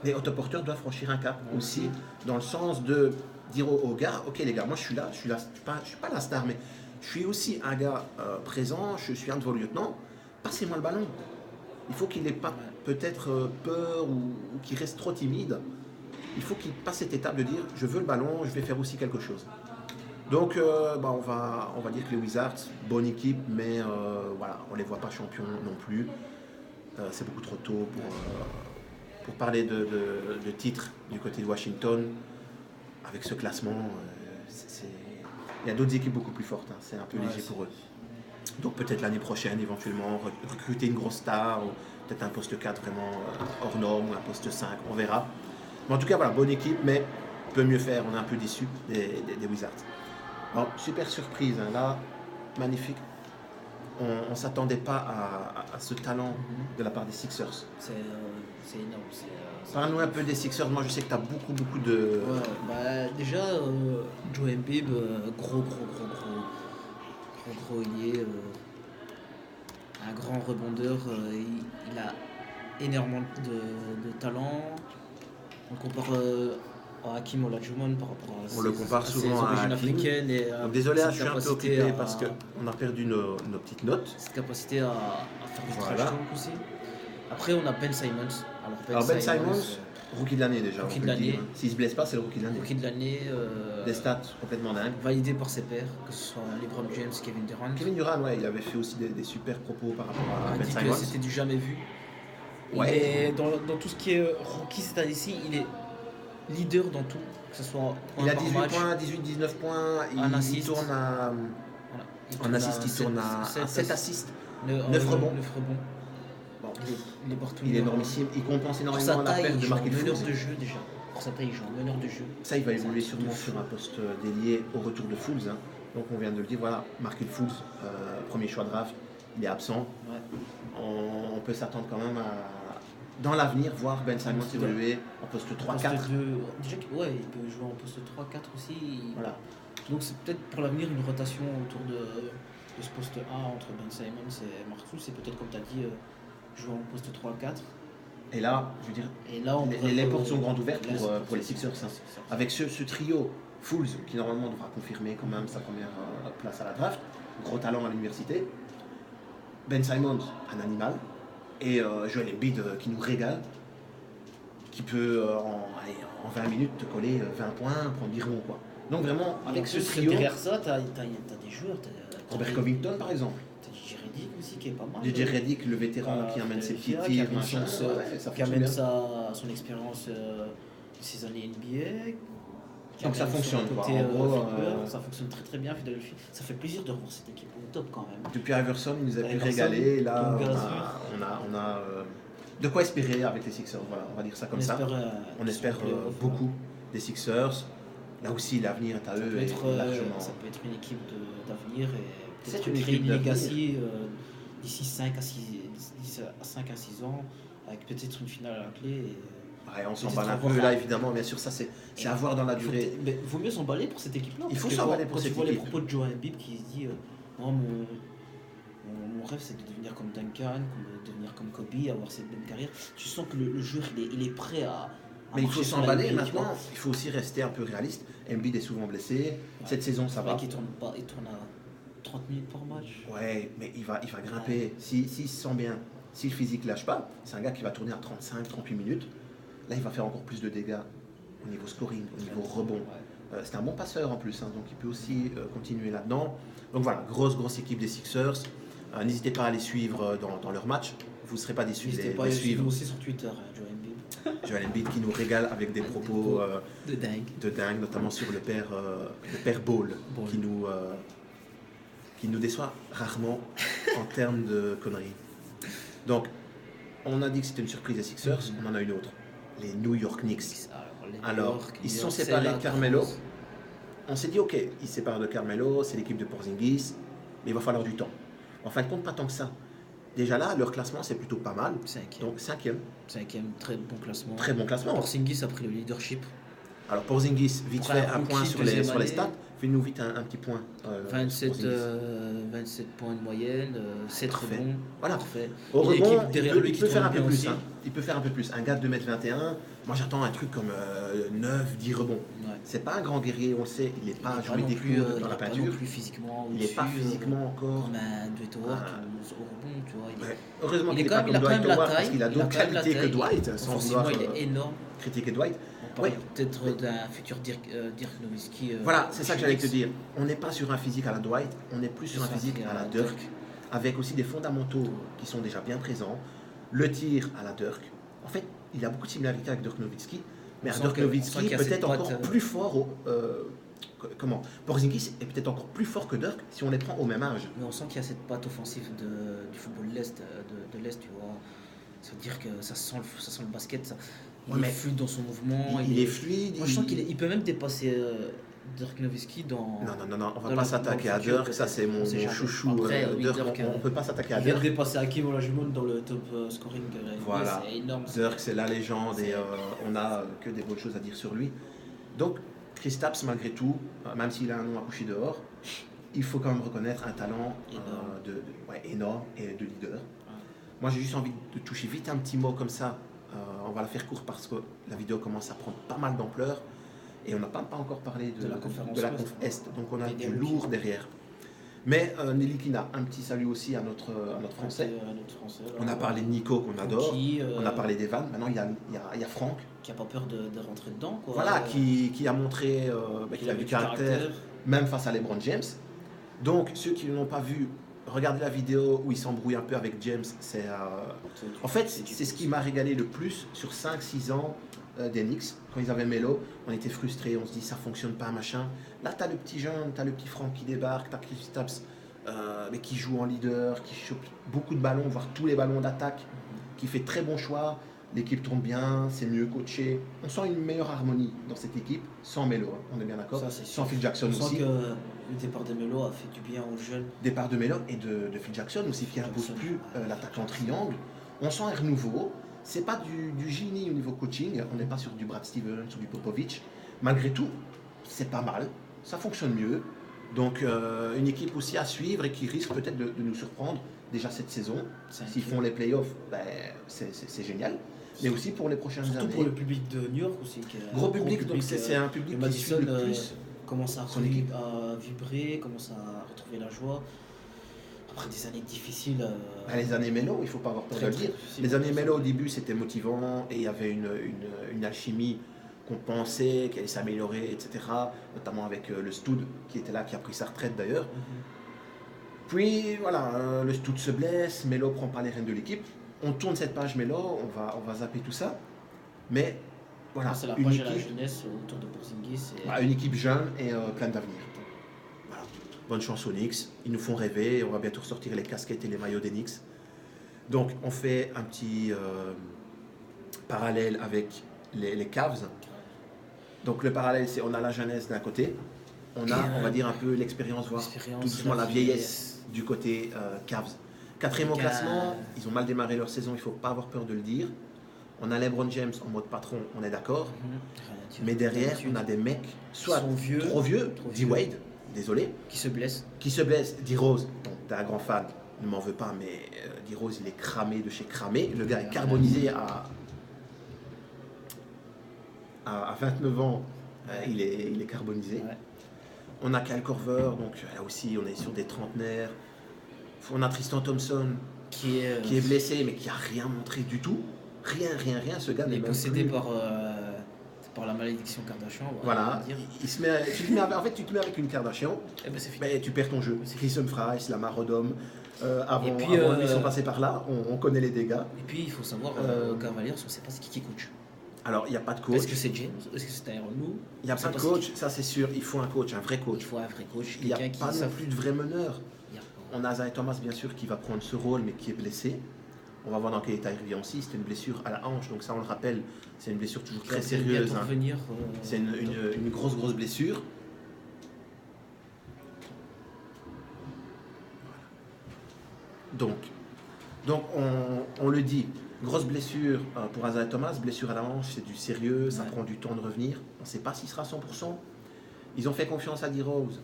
Mais Otto Porter doit franchir un cap aussi, dans le sens de dire aux gars, ok les gars, moi je suis là, je suis pas la star, mais je suis aussi un gars présent, je suis un de vos lieutenants, passez-moi le ballon. Il faut qu'il n'ait pas peut-être peur ou qu'il reste trop timide. il faut qu'il passe cette étape de dire je veux le ballon, je vais faire aussi quelque chose. Donc on va dire que les Wizards, bonne équipe, mais voilà, on ne les voit pas champions non plus. C'est beaucoup trop tôt pour parler de titre du côté de Washington. Avec ce classement, il y a d'autres équipes beaucoup plus fortes, hein. C'est un peu léger pour eux. Donc peut-être l'année prochaine, éventuellement, recruter une grosse star, ou peut-être un poste 4 vraiment hors norme, ou un poste 5, on verra. Mais en tout cas, voilà, bonne équipe, mais peut mieux faire, on est un peu déçus des Wizards. Alors, super surprise, hein, là, magnifique. On ne s'attendait pas à ce talent de la part des Sixers. C'est énorme. Parle-nous un peu des Sixers. Moi, je sais que tu as beaucoup de... Ouais, déjà, Joe Embiid, gros ailier, un grand rebondeur. Il a énormément de talent. On compare à Hakim Olajuwon par rapport à on le compare souvent à origines Hakim. africaines. Et, désolé, je suis un peu occupé parce qu'on a perdu nos petites notes. Cette capacité à faire du trash talk aussi. Après, on a Ben Simmons. Alors Ben Simmons, rookie de l'année déjà. Rookie de l'année. S'il ne se blesse pas, c'est le rookie de l'année. Rookie de l'année. Des stats complètement dingues. Validé par ses pairs, que ce soit LeBron James, Kevin Durant. Kevin Durant, ouais, il avait fait aussi des super propos par rapport à Ben Simmons. C'était du jamais vu. Ouais. Et dans tout ce qui est rookie cette année-ci, il est leader dans tout. Que ce soit il a 18 points, 18-19 points. Il tourne à... En assist, il tourne à 7 assists. 9 rebonds. Bon, il est partout. Il est énormissime. Il compense énormément la perte de Markelle Fultz. De jeu déjà. Pour sa taille, il joue en meneur de jeu. Ça, il va évoluer sûrement sur un poste délié au retour de Fultz. Hein. Donc on vient de le dire, voilà, Markelle Fultz, premier choix de draft, il est absent. Ouais. On peut s'attendre quand même à, dans l'avenir, voir Ben Simmons évoluer en poste 3-4. Déjà, ouais, il peut jouer en poste 3-4 aussi. Voilà. Donc c'est peut-être pour l'avenir une rotation autour de ce poste 1 entre Ben Simmons et Mark Fultz. C'est peut-être, comme tu as dit, jouer en poste 3-4. Et là, je veux dire, les portes sont grandes ouvertes pour les Sixers. Hein. Avec ce trio, Fultz, qui normalement devra confirmer quand même sa première place à la draft, gros talent à l'université. Ben Simmons, un animal. Et Joel Embiid qui nous régale, qui peut en 20 minutes te coller 20 points, prendre 10 rebonds, quoi. Donc vraiment, avec ce trio... Derrière ça, tu as des joueurs. Robert Covington, par exemple. DJ Redick aussi qui est pas mal. DJ Redick, le vétéran qui amène ses petits tirs, qui amène son expérience de ses années NBA. Donc ça fonctionne, quoi. En gros, ça fonctionne très très bien, Philadelphie. Ça fait plaisir de revoir cette équipe au top quand même. Depuis Iverson, il nous a pu régaler. Là, on a de quoi espérer avec les Sixers. Voilà, on va dire ça comme ça. On espère beaucoup des Sixers. Là aussi, l'avenir est à eux largement. Ça peut être une équipe d'avenir et peut-être créer une legacy d'ici 5 à 6 ans avec peut-être une finale à la clé. Ouais, on s'emballe un peu là, évidemment, bien sûr, ça c'est à voir dans la durée. Mais vaut mieux s'emballer pour cette équipe-là. Il faut s'emballer pour cette équipe. Tu vois les propos de Joe Embiid qui se dit non, mon rêve c'est de devenir comme Duncan, de devenir comme Kobe, avoir cette bonne carrière. Tu sens que le joueur il est prêt à. Mais il faut s'emballer maintenant, il faut aussi rester un peu réaliste. Embiid est souvent blessé, cette saison ça va. Il tourne à 30 minutes par match. Ouais, mais il va grimper. S'il se sent bien, si le physique lâche pas, c'est un gars qui va tourner à 35-38 minutes. Là, il va faire encore plus de dégâts au niveau scoring, au niveau rebond. C'est un bon passeur en plus, hein, donc il peut aussi continuer là-dedans. Donc voilà, grosse équipe des Sixers. N'hésitez pas à les suivre dans leur match. Vous ne serez pas déçus. N'hésitez pas à les suivre aussi sur Twitter, Joel Embiid. Joel Embiid qui nous régale avec des propos de dingue, notamment sur le père Ball. Qui nous déçoit rarement en termes de conneries. Donc, on a dit que c'était une surprise des Sixers, on en a une autre. Les New York Knicks. Alors, ils se sont séparés de Carmelo. On s'est dit, ok, ils se séparent de Carmelo, c'est l'équipe de Porzingis, mais il va falloir du temps. En fin de compte, pas tant que ça. Déjà là, leur classement, c'est plutôt pas mal. Donc, 5e. Très bon classement. Très bon classement. Porzingis a pris le leadership. Alors, Porzingis, vite fait, un point sur les stats. Fais-nous vite un petit point. 27 points de moyenne, 7 rebonds. Voilà. Parfait. Au rebond, il peut faire un peu plus. Hein. Il peut faire un peu plus. Un gars de 2m21, moi j'attends un truc comme 9-10 rebonds. Ouais. C'est pas un grand guerrier, on le sait. Il n'est pas joué des coups dans la peinture. Pas non plus physiquement. Il n'est pas physiquement encore. Comme un Dwight Howard au rebond, tu vois. Heureusement qu'il n'est pas comme Dwight Howard parce qu'il a d'autres qualités que Dwight. Forcément, il est énorme. Critiquer Dwight. parle peut-être d'un futur Dirk Nowitzki. Voilà, c'est ça que j'allais te dire. On n'est pas sur un physique à la Dwight, on est plus sur un physique à la Dirk, avec aussi des fondamentaux qui sont déjà bien présents. Le tir à la Dirk. En fait, il a beaucoup de similarités avec Dirk Nowitzki, mais un Dirk Nowitzki peut-être encore plus fort. Porzingis est peut-être encore plus fort que Dirk si on les prend au même âge. Mais on sent qu'il y a cette patte offensive du football de l'Est, tu vois. Ça veut dire que ça sent le basket. Il est fluide dans son mouvement. Il est fluide. Moi, je sens qu'il peut même dépasser Dirk Nowitzki dans. Non, on va pas s'attaquer à Dirk. Ça, c'est mon chouchou. Après, Dirk, on peut pas s'attaquer à Dirk. Il vient de dépasser Hakim Olajuwon dans le top scoring. Voilà. C'est énorme. Dirk, c'est la légende et on a que des bonnes choses à dire sur lui. Donc, Kristaps, malgré tout, même s'il a un nom à coucher dehors, il faut quand même reconnaître un talent énorme et de leader. Moi, j'ai juste envie de toucher vite un petit mot comme ça. On va la faire court parce que la vidéo commence à prendre pas mal d'ampleur et on n'a pas encore parlé de la conférence Est, donc on a du lourd derrière. Mais Nelly Kina, un petit salut aussi à notre Français. On a parlé de Nico qu'on adore, on a parlé d'Evan, maintenant il y a Franck. Qui n'a pas peur de rentrer dedans. Quoi. Voilà, qui a montré qu'il a du caractère, même face à LeBron James. Donc ceux qui ne l'ont pas vu, regardez la vidéo où il s'embrouille un peu avec James. En fait, c'est ce qui m'a régalé le plus sur 5-6 ans des Knicks. Quand ils avaient Melo, on était frustrés, on se dit ça fonctionne pas, machin. Là, tu as le petit jeune, tu as le petit Franck qui débarque, tu as Kristaps mais qui joue en leader, qui chope beaucoup de ballons, voire tous les ballons d'attaque, qui fait très bon choix. L'équipe tourne bien, c'est mieux coaché. On sent une meilleure harmonie dans cette équipe, sans Melo, on est bien d'accord. Sans Phil Jackson aussi. On sent que le départ de Melo a fait du bien aux jeunes. Départ de Melo et de Phil Jackson aussi, qui n'impose plus l'attaque en triangle. On sent un renouveau. C'est pas du génie au niveau coaching. On n'est pas sur du Brad Stevens, sur du Popovich. Malgré tout, c'est pas mal. Ça fonctionne mieux. Donc une équipe aussi à suivre et qui risque peut-être de nous surprendre déjà cette saison. S'ils font les playoffs, c'est génial. Mais aussi pour les prochaines années. Surtout pour le public de New York aussi. Gros public, donc c'est un public qui suit le plus. Commence à vibrer, commence à retrouver la joie. Après des années difficiles. Les années Melo, il ne faut pas avoir peur de le dire. Les années Melo au début c'était motivant et il y avait une alchimie qu'on pensait qu'elle allait s'améliorer, etc. Notamment avec le Stud qui était là, qui a pris sa retraite d'ailleurs. Puis voilà, le Stud se blesse, Melo ne prend pas les rênes de l'équipe. On tourne cette page Melo, on va zapper tout ça. Mais voilà, c'est la page de la jeunesse autour de Porzingis. Une équipe jeune et pleine d'avenir. Voilà. Bonne chance aux Knicks, ils nous font rêver, on va bientôt ressortir les casquettes et les maillots des Knicks. Donc on fait un petit parallèle avec les Cavs. Donc le parallèle, c'est on a la jeunesse d'un côté, on va dire un peu l'expérience, voire tout doucement la vieillesse du côté Cavs. Quatrième au classement, ils ont mal démarré leur saison, il ne faut pas avoir peur de le dire. On a LeBron James en mode patron, on est d'accord. Mais derrière, on a des mecs, soit trop vieux, D-Wade, désolé. Qui se blesse. D-Rose, bon, t'es un grand fan, ne m'en veux pas, mais D-Rose, il est cramé de chez cramé. Le gars est carbonisé à 29 ans, il est carbonisé. Ouais. On a Kyle Korver, donc là aussi, on est sur des trentenaires. On a Tristan Thompson qui est blessé, mais qui n'a rien montré du tout. Rien. Ce gars n'est possédé par la malédiction Kardashian. Voilà. Tu te mets avec une Kardashian, tu perds ton jeu. Chris Humphries, Lamar Odom. Avant ils sont passés par là, on connaît les dégâts. Et puis il faut savoir, Cavaliers, on ne sait pas c'est qui coach. Alors il n'y a pas de coach. Est-ce que c'est James? Est-ce que c'est Tyronn Lue? Il n'y a pas de coach, ça c'est sûr. Il faut un coach, un vrai coach. Il n'y a pas non plus de vrai meneur. On a Isaiah Thomas, bien sûr, qui va prendre ce rôle, mais qui est blessé. On va voir dans quel état il revient aussi. C'était une blessure à la hanche, donc ça, on le rappelle, c'est une blessure toujours très sérieuse. C'est une grosse blessure. Donc on le dit, grosse blessure pour Isaiah Thomas, blessure à la hanche, c'est du sérieux, ça prend du temps de revenir. On ne sait pas s'il sera à 100%. Ils ont fait confiance à D-Rose,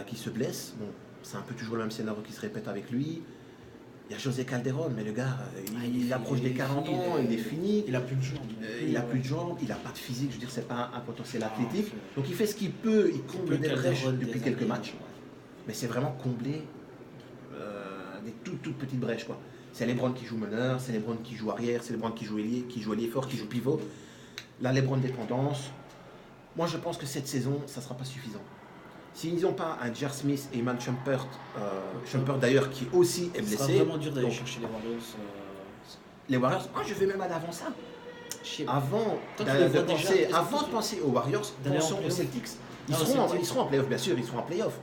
qui se blesse. Bon, c'est un peu toujours le même scénario qui se répète avec lui. Il y a José Calderon, mais le gars, il approche des 40 ans, il est fini. Il n'a plus de jambes. Il n'a plus de jambes, il n'a pas de physique, je veux dire, c'est pas un potentiel athlétique. Donc il fait ce qu'il peut, il comble des brèches depuis quelques matchs. Mais c'est vraiment combler des toutes petites brèches, quoi. C'est LeBron qui joue meneur, c'est LeBron qui joue arrière, c'est LeBron qui joue ailier fort, qui joue pivot. la LeBron dépendance. Moi, je pense que cette saison, ça ne sera pas suffisant. S'ils n'ont pas un J.R. Smith et Iman Shumpert, Shumpert d'ailleurs qui aussi est blessé. C'est vraiment dur d'aller chercher les Warriors. Les Warriors, je vais même aller avant ça. Avant Toi, de penser aux Warriors, pensons aux Celtics. Ils seront en playoff, bien sûr, ils seront en playoff.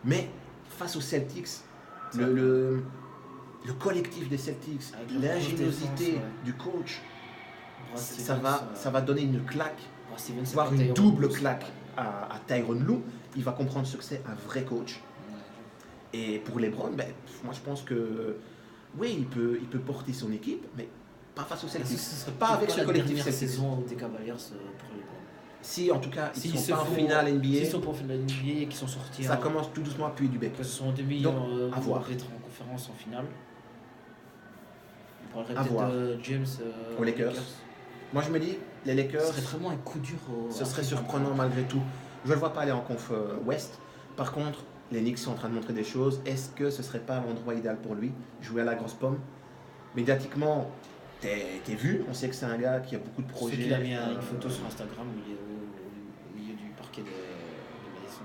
Mais face aux Celtics, le collectif des Celtics, l'ingéniosité du coach, ça va donner une claque, voire une double claque à Tyronn Lue. Il va comprendre ce que c'est un vrai coach. Et pour LeBron, moi je pense que oui, il peut porter son équipe, mais pas face aux Celtics. Pas avec ce collectif Celtics. Saison des Cavaliers pour LeBron. Si en tout cas ils sont pas en finale NBA, s'ils sont pas en finale NBA et qu'ils sont sortis, ça commence tout doucement à puer du bec. Que ce sont en demi, à voir. Être en conférence en finale. On parlerait peut-être de James aux Lakers. Moi je me dis, les Lakers. Ce serait vraiment un coup dur. Ce serait surprenant malgré tout. Je ne le vois pas aller en conf Ouest. Par contre, les Knicks sont en train de montrer des choses. Est-ce que ce ne serait pas l'endroit idéal pour lui? Jouer à la grosse pomme. Médiatiquement, t'es vu. On sait que c'est un gars qui a beaucoup de projets. Il a mis une photo sur Instagram où il est au milieu du parquet de Madison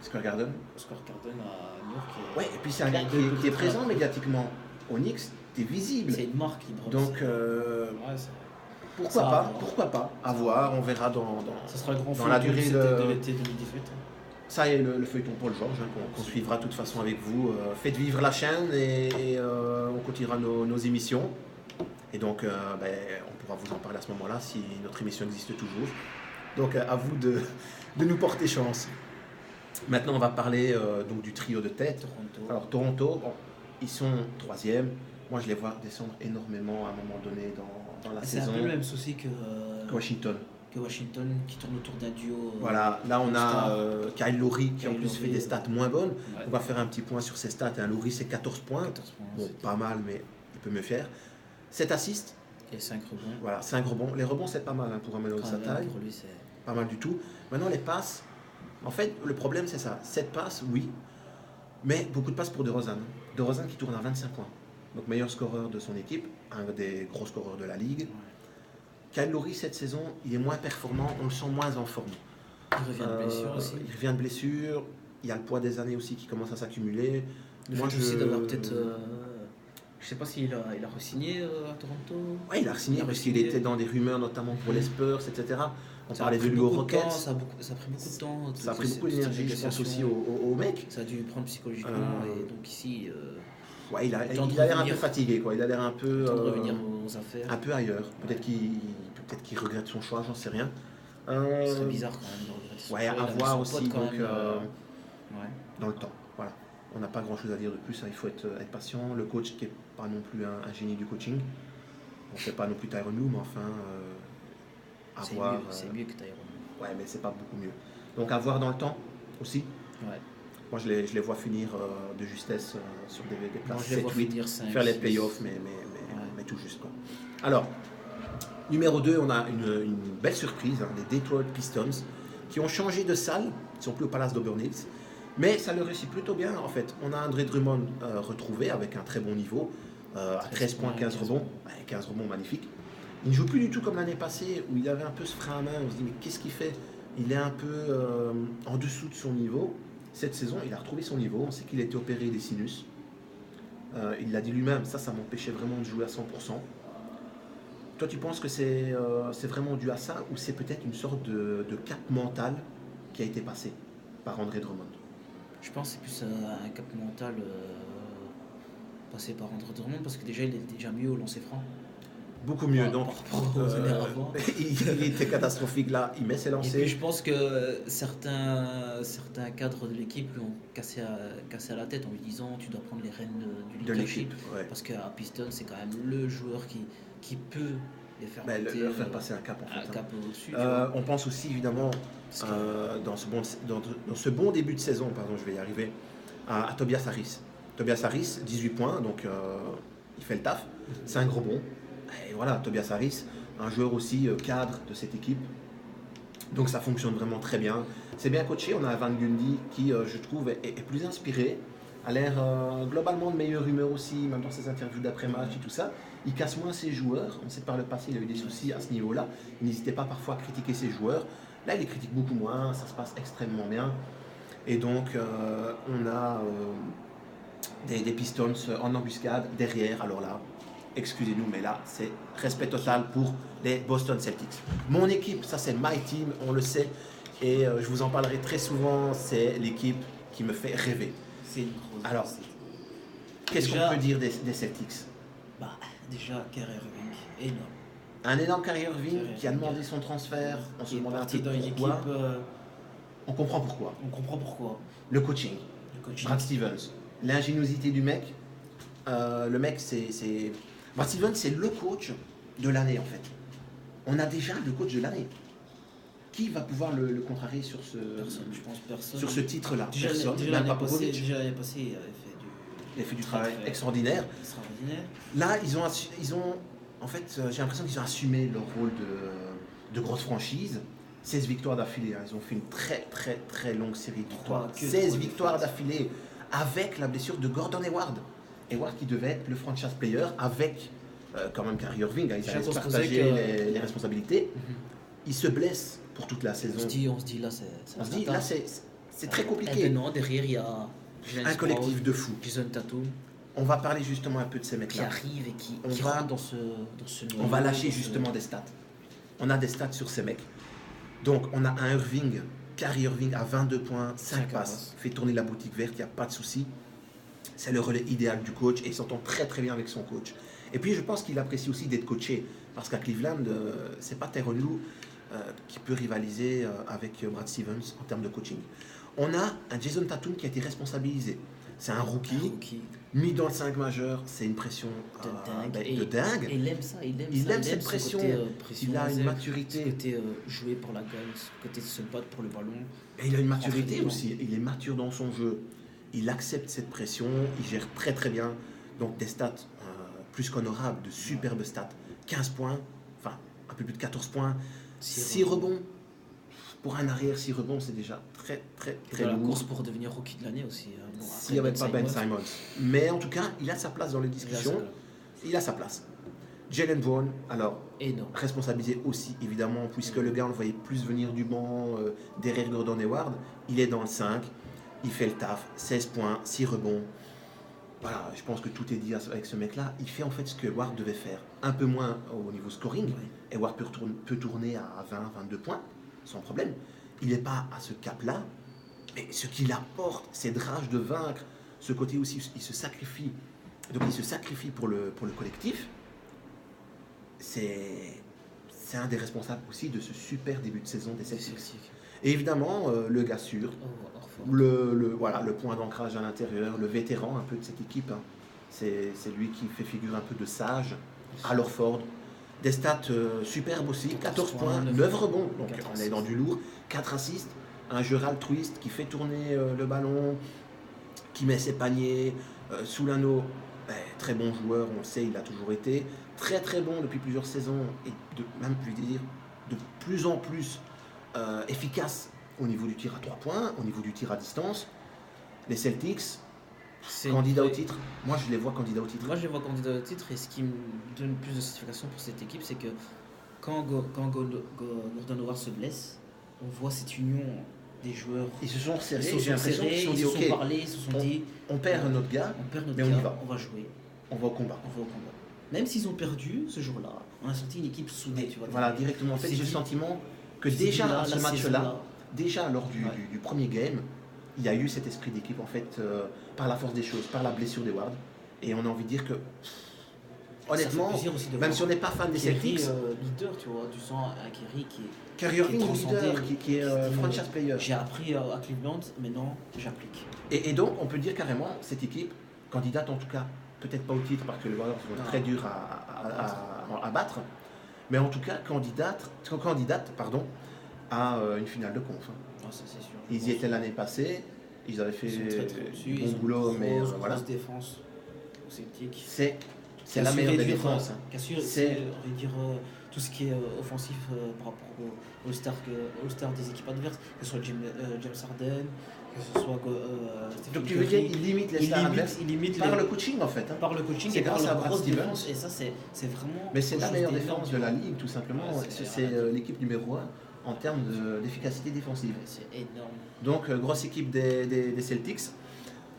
Square Garden à New York. Ouais, et puis c'est un gars qui est présent médiatiquement. Au Knicks, t'es visible. C'est une marque. Donc, pourquoi pas à voir, on verra dans la durée de l'été 2018. Ça y est, le feuilleton Paul George, qu'on suivra de toute façon avec vous. Faites vivre la chaîne et on continuera nos émissions. Et donc, on pourra vous en parler à ce moment-là si notre émission existe toujours. Donc, à vous de nous porter chance. Maintenant, on va parler donc du trio de tête. Toronto. Alors, Toronto, ils sont 3e. Moi, je les vois descendre énormément à un moment donné dans la saison. C'est un peu le même souci que Washington. Washington qui tourne autour d'un duo. Voilà, là on a Kyle Lowry qui en plus fait des stats moins bonnes. Ouais. On va faire un petit point sur ses stats. Lowry c'est 14 points. Bon, pas mal, mais il peut mieux faire. 7 assists. Et 5 rebonds. Voilà, 5 rebonds. Les rebonds c'est pas mal pour un meneur de sa taille. Pour lui, c'est pas mal du tout. Maintenant les passes, en fait le problème c'est ça. 7 passes, oui, mais beaucoup de passes pour DeRozan. DeRozan qui tourne à 25 points. Donc meilleur scoreur de son équipe, un des gros scoreurs de la ligue. Ouais. Kyle Lowry cette saison, il est moins performant, on le sent moins en forme. Il revient de blessure aussi. Il revient de blessure, il y a le poids des années aussi qui commence à s'accumuler. Moi je aussi d'avoir peut-être... je sais pas s'il a re-signé à Toronto. Oui, il a re-signé parce qu'il était dans des rumeurs notamment pour les Spurs, etc. On parlait de lui aux Rockets. Ça a pris beaucoup de temps. Ça a pris beaucoup d'énergie, je pense aussi au mec. Ça a dû prendre psychologiquement et donc ici... Ouais, il a l'air un peu fatigué, quoi. Il a l'air un peu de revenir aux affaires. Un peu ailleurs. Peut-être qu'il regrette son choix, j'en sais rien. Ce serait bizarre quand même de regretter son choix. Ouais, à voir aussi donc, dans le temps. Voilà. On n'a pas grand-chose à dire de plus. Hein. Il faut être patient. Le coach qui n'est pas non plus un génie du coaching. On ne fait pas non plus Tyronn Lue, mais enfin, à voir. C'est mieux que Tyronn Lue. Ouais, mais c'est pas beaucoup mieux. Donc à voir dans le temps aussi. Ouais. Moi, je les vois finir de justesse sur des places 7-8, 5, faire les playoffs, mais tout juste. Quoi. Alors, numéro 2, on a une belle surprise, les Detroit Pistons, qui ont changé de salle, ils ne sont plus au Palace d'Auburn Hills, mais ça leur réussit plutôt bien en fait. On a André Drummond retrouvé avec un très bon niveau, à 13 points, 15 rebonds, 15 rebonds magnifiques. Il ne joue plus du tout comme l'année passée, où il avait un peu ce frein à main, on se dit mais qu'est-ce qu'il fait? Il est un peu en dessous de son niveau. Cette saison, il a retrouvé son niveau. On sait qu'il a été opéré des sinus. Il l'a dit lui-même, ça m'empêchait vraiment de jouer à 100%. Toi, tu penses que c'est vraiment dû à ça ou c'est peut-être une sorte de cap mental qui a été passé par André Drummond? Je pense que c'est plus un cap mental passé par André Drummond parce que déjà, il est déjà mieux au lancer franc. Beaucoup mieux, donc il était catastrophique là, il met ses lancers. Et puis je pense que certains cadres de l'équipe lui ont cassé à la tête en lui disant tu dois prendre les rênes du leadership. Ouais. Parce qu'à Piston c'est quand même le joueur qui peut les faire monter, leur faire passer un cap en fait. Un cap au-dessus. On pense aussi évidemment dans ce bon début de saison, je vais y arriver, à Tobias Harris. Tobias Harris, 18 points, donc il fait le taf, 5 rebonds. Et voilà, Tobias Harris, un joueur aussi cadre de cette équipe. Donc ça fonctionne vraiment très bien. C'est bien coaché. On a Van Gundy qui, je trouve, est plus inspiré, a l'air globalement de meilleure humeur aussi, même dans ses interviews d'après-match et tout ça. Il casse moins ses joueurs. On sait que par le passé, il a eu des soucis à ce niveau-là. Il n'hésitait pas parfois à critiquer ses joueurs. Là, il les critique beaucoup moins. Ça se passe extrêmement bien. Et donc, on a des Pistons en embuscade derrière. Alors là, excusez-nous, mais là, c'est respect total pour les Boston Celtics. Mon équipe, ça c'est my team, on le sait. Et je vous en parlerai très souvent. C'est l'équipe qui me fait rêver. C'est une grosse. Alors, qu'est-ce qu'on peut dire des Celtics? Déjà, Kyrie Irving, énorme. Un énorme Kyrie Irving qui a demandé son transfert. On se demande un peu pourquoi. On comprend pourquoi. On comprend pourquoi. Le coaching. Brad Stevens. L'ingéniosité du mec. Le mec, c'est... Brad Stevens, c'est le coach de l'année, en fait. On a déjà le coach de l'année. Qui va pouvoir le contrarier sur ce, je pense personne. Sur ce titre-là? Déjà l'année passée, il avait fait du travail extraordinaire. Là, ils ont en fait, j'ai l'impression qu'ils ont assumé leur rôle de grosse franchise. 16 victoires d'affilée. Hein. Ils ont fait une très très très longue série de victoires. 16 victoires d'affilée avec la blessure de Gordon Hayward. Hayward qui devait être le franchise player avec quand même Kyrie Irving. Hein. Ils allaient partager les responsabilités. Il se blesse pour toute la saison. On se dit là, c'est très compliqué. Non, derrière, il y a un collectif de fous. Jason Tatum. On va parler justement un peu de ces mecs-là. Qui arrivent et qui rentrent dans ce on va lâcher justement des stats. On a des stats sur ces mecs. Donc, on a un Irving, Kyrie Irving à 22 points, 5 passes, fait tourner la boutique verte, il n'y a pas de souci. C'est le relais idéal du coach et il s'entend très très bien avec son coach. Et puis, je pense qu'il apprécie aussi d'être coaché parce qu'à Cleveland, c'est pas Tyronn Lue qui peut rivaliser avec Brad Stevens en termes de coaching. On a un Jason Tatum qui a été responsabilisé. C'est un rookie, mis dans le 5 majeur, c'est une pression de dingue. Et il aime ça, il aime cette pression. Il a une maturité. Ce côté jouer pour la gagne, ce côté se battre pour le ballon. Et il a une maturité aussi, il est mature dans son jeu. Il accepte cette pression, il gère très très bien. Donc des stats plus qu'honorables, de superbes stats. 15 points, enfin un peu plus de 14 points, 6 rebonds. Pour un arrière, 6 rebonds, c'est déjà très très très lourd. La course pour devenir rookie de l'année aussi. S'il n'y avait pas Ben Simmons. Mais en tout cas, il a sa place dans les discussions. Il a sa place. Jaylen Brown, alors, responsabilisé aussi, évidemment, puisque le gars, on le voyait plus venir du banc derrière Gordon Hayward. Il est dans le 5, il fait le taf, 16 points, 6 rebonds. Voilà, je pense que tout est dit avec ce mec-là. Il fait en fait ce que Hayward devait faire. Un peu moins au niveau scoring. Hayward peut tourner à 20, 22 points, sans problème. Il n'est pas à ce cap-là. Mais ce qu'il apporte, cette rage de vaincre, ce côté aussi, il se sacrifie. Donc il se sacrifie pour le collectif. C'est un des responsables aussi de ce super début de saison des Celtics. Et évidemment, le gars sûr, le point d'ancrage à l'intérieur, le vétéran un peu de cette équipe. Hein. C'est lui qui fait figure un peu de sage, à Horford. Des stats superbes aussi, 14 points, 9 rebonds, donc on est dans du lourd, 4 assists. Un jeu altruiste qui fait tourner le ballon, qui met ses paniers sous l'anneau. Très bon joueur, on le sait, il l'a toujours été. Très très bon depuis plusieurs saisons et même je vais dire de plus en plus efficace au niveau du tir à 3 points, au niveau du tir à distance. Les Celtics, candidats au titre. Moi je les vois candidats au titre. Moi je les vois candidats au titre et ce qui me donne plus de satisfaction pour cette équipe, c'est que quand Gordon Hayward se blesse, on voit cette union des joueurs. Ils se sont serrés, j'ai l'impression qu'ils se sont dit ok, parlé, ils se sont dit on perd notre gars, mais on y va. On va jouer. On va au combat. Même s'ils ont perdu ce jour-là, on a senti une équipe soudée. Tu vois, voilà, directement. En fait, j'ai le sentiment que déjà à ce match-là, déjà lors du premier game, il y a eu cet esprit d'équipe en fait, par la force des choses, par la blessure d'Hayward. Et on a envie de dire que, honnêtement, même si on n'est pas fan des Celtics, leader, tu vois, tu sens un Kyrie Irving leader, qui est franchise player. J'ai appris à Cleveland, maintenant j'applique. Et donc, on peut dire carrément, cette équipe, candidate en tout cas, peut-être pas au titre parce que les Warriors sont très durs à battre, mais en tout cas candidate à une finale de conf. Ah, ça, c'est sûr. Ils y étaient l'année passée, ils avaient fait du bon boulot, mais voilà. Défense au Celtic. C'est la meilleure des défenses. C'est réduire tout ce qui est offensif par rapport aux stars des équipes adverses, que ce soit James Harden, Que ce soit Donc tu veux dire il limite les stars adverses par le coaching en fait. Par le coaching c'est et par grâce à leur Brad grosse Stevens. défense. Et ça, c'est vraiment. Mais c'est la meilleure défense de la ligue, tout simplement. Ouais, c'est l'équipe numéro 1 en termes d'efficacité défensive. C'est énorme. Donc, grosse équipe des Celtics.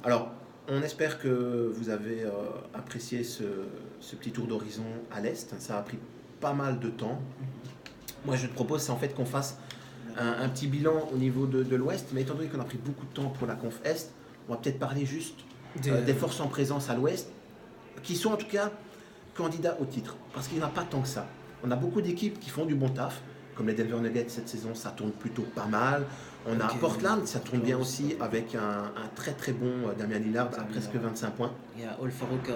Alors, on espère que vous avez apprécié ce petit tour d'horizon à l'Est. Ça a pris pas mal de temps. Moi, je te propose, c'est en fait qu'on fasse un petit bilan au niveau de l'Ouest. Mais étant donné qu'on a pris beaucoup de temps pour la conf Est, on va peut-être parler juste des forces en présence à l'Ouest, qui sont en tout cas candidats au titre. Parce qu'il n'y en a pas tant que ça. On a beaucoup d'équipes qui font du bon taf, comme les Denver Nuggets cette saison, ça tourne plutôt pas mal. On a Portland, ça tourne bien aussi, avec un très très bon Damian Lillard à presque 25 points. Il y a Al-Farouq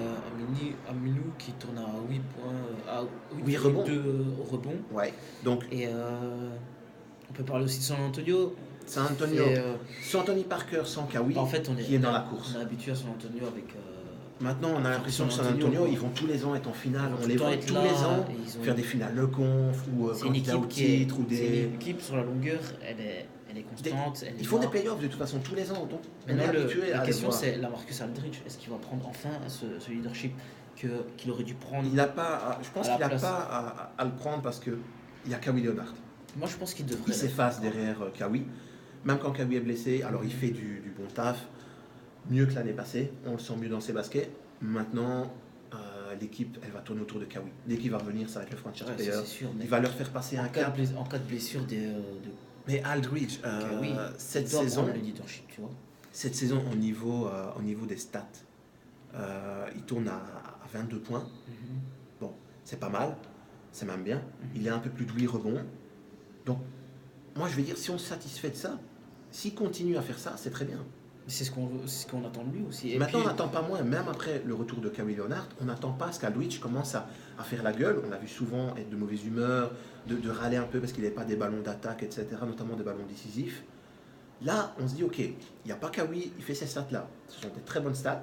Aminou qui tourne à 8 points, à 8 rebonds. Au rebond. Ouais. Donc, et on peut parler aussi de San Antonio. San Antonio, sans Tony Parker, sans Kawhi, en fait, qui est dans la course. On est habitué à San Antonio avec... Maintenant, on a l'impression que San Antonio, ils vont tous les ans être en finale. On les voit tous les ans faire des finales de conf ou candidat au titre. C'est une équipe sur la longueur, elle est constante. Ils font des playoffs de toute façon tous les ans. Donc maintenant, la question, c'est la Marcus Aldridge. Est-ce qu'il va prendre enfin ce leadership qu'il aurait dû prendre? Je pense qu'il n'a pas à le prendre parce qu'il y a Kawhi Leonard. Moi, je pense qu'il devrait. Il s'efface derrière Kawhi. Même quand Kawhi est blessé, alors il fait du bon taf. Mieux que l'année passée, on le sent mieux dans ses baskets. Maintenant, l'équipe, elle va tourner autour de Kawhi. Dès qu'il va revenir, ça va être le franchise player. Il va leur faire passer un cap. En cas de blessure Mais Aldridge, cette saison, le leadership, tu vois. Cette saison, au niveau des stats, il tourne à 22 points. Bon, c'est pas mal, c'est même bien. Il est un peu plus de 8 rebonds. Donc, moi, je vais dire, si on se satisfait de ça, s'il continue à faire ça, c'est très bien. C'est ce qu'on attend de lui aussi. Maintenant, on n'attend pas moins, même après le retour de Kawhi Leonard, on n'attend pas qu'Aldridge commence à faire la gueule. On l'a vu souvent être de mauvaise humeur, de râler un peu parce qu'il n'avait pas des ballons d'attaque, etc., notamment des ballons décisifs. Là, on se dit, ok, il n'y a pas Kawhi, il fait ces stats-là. Ce sont des très bonnes stats.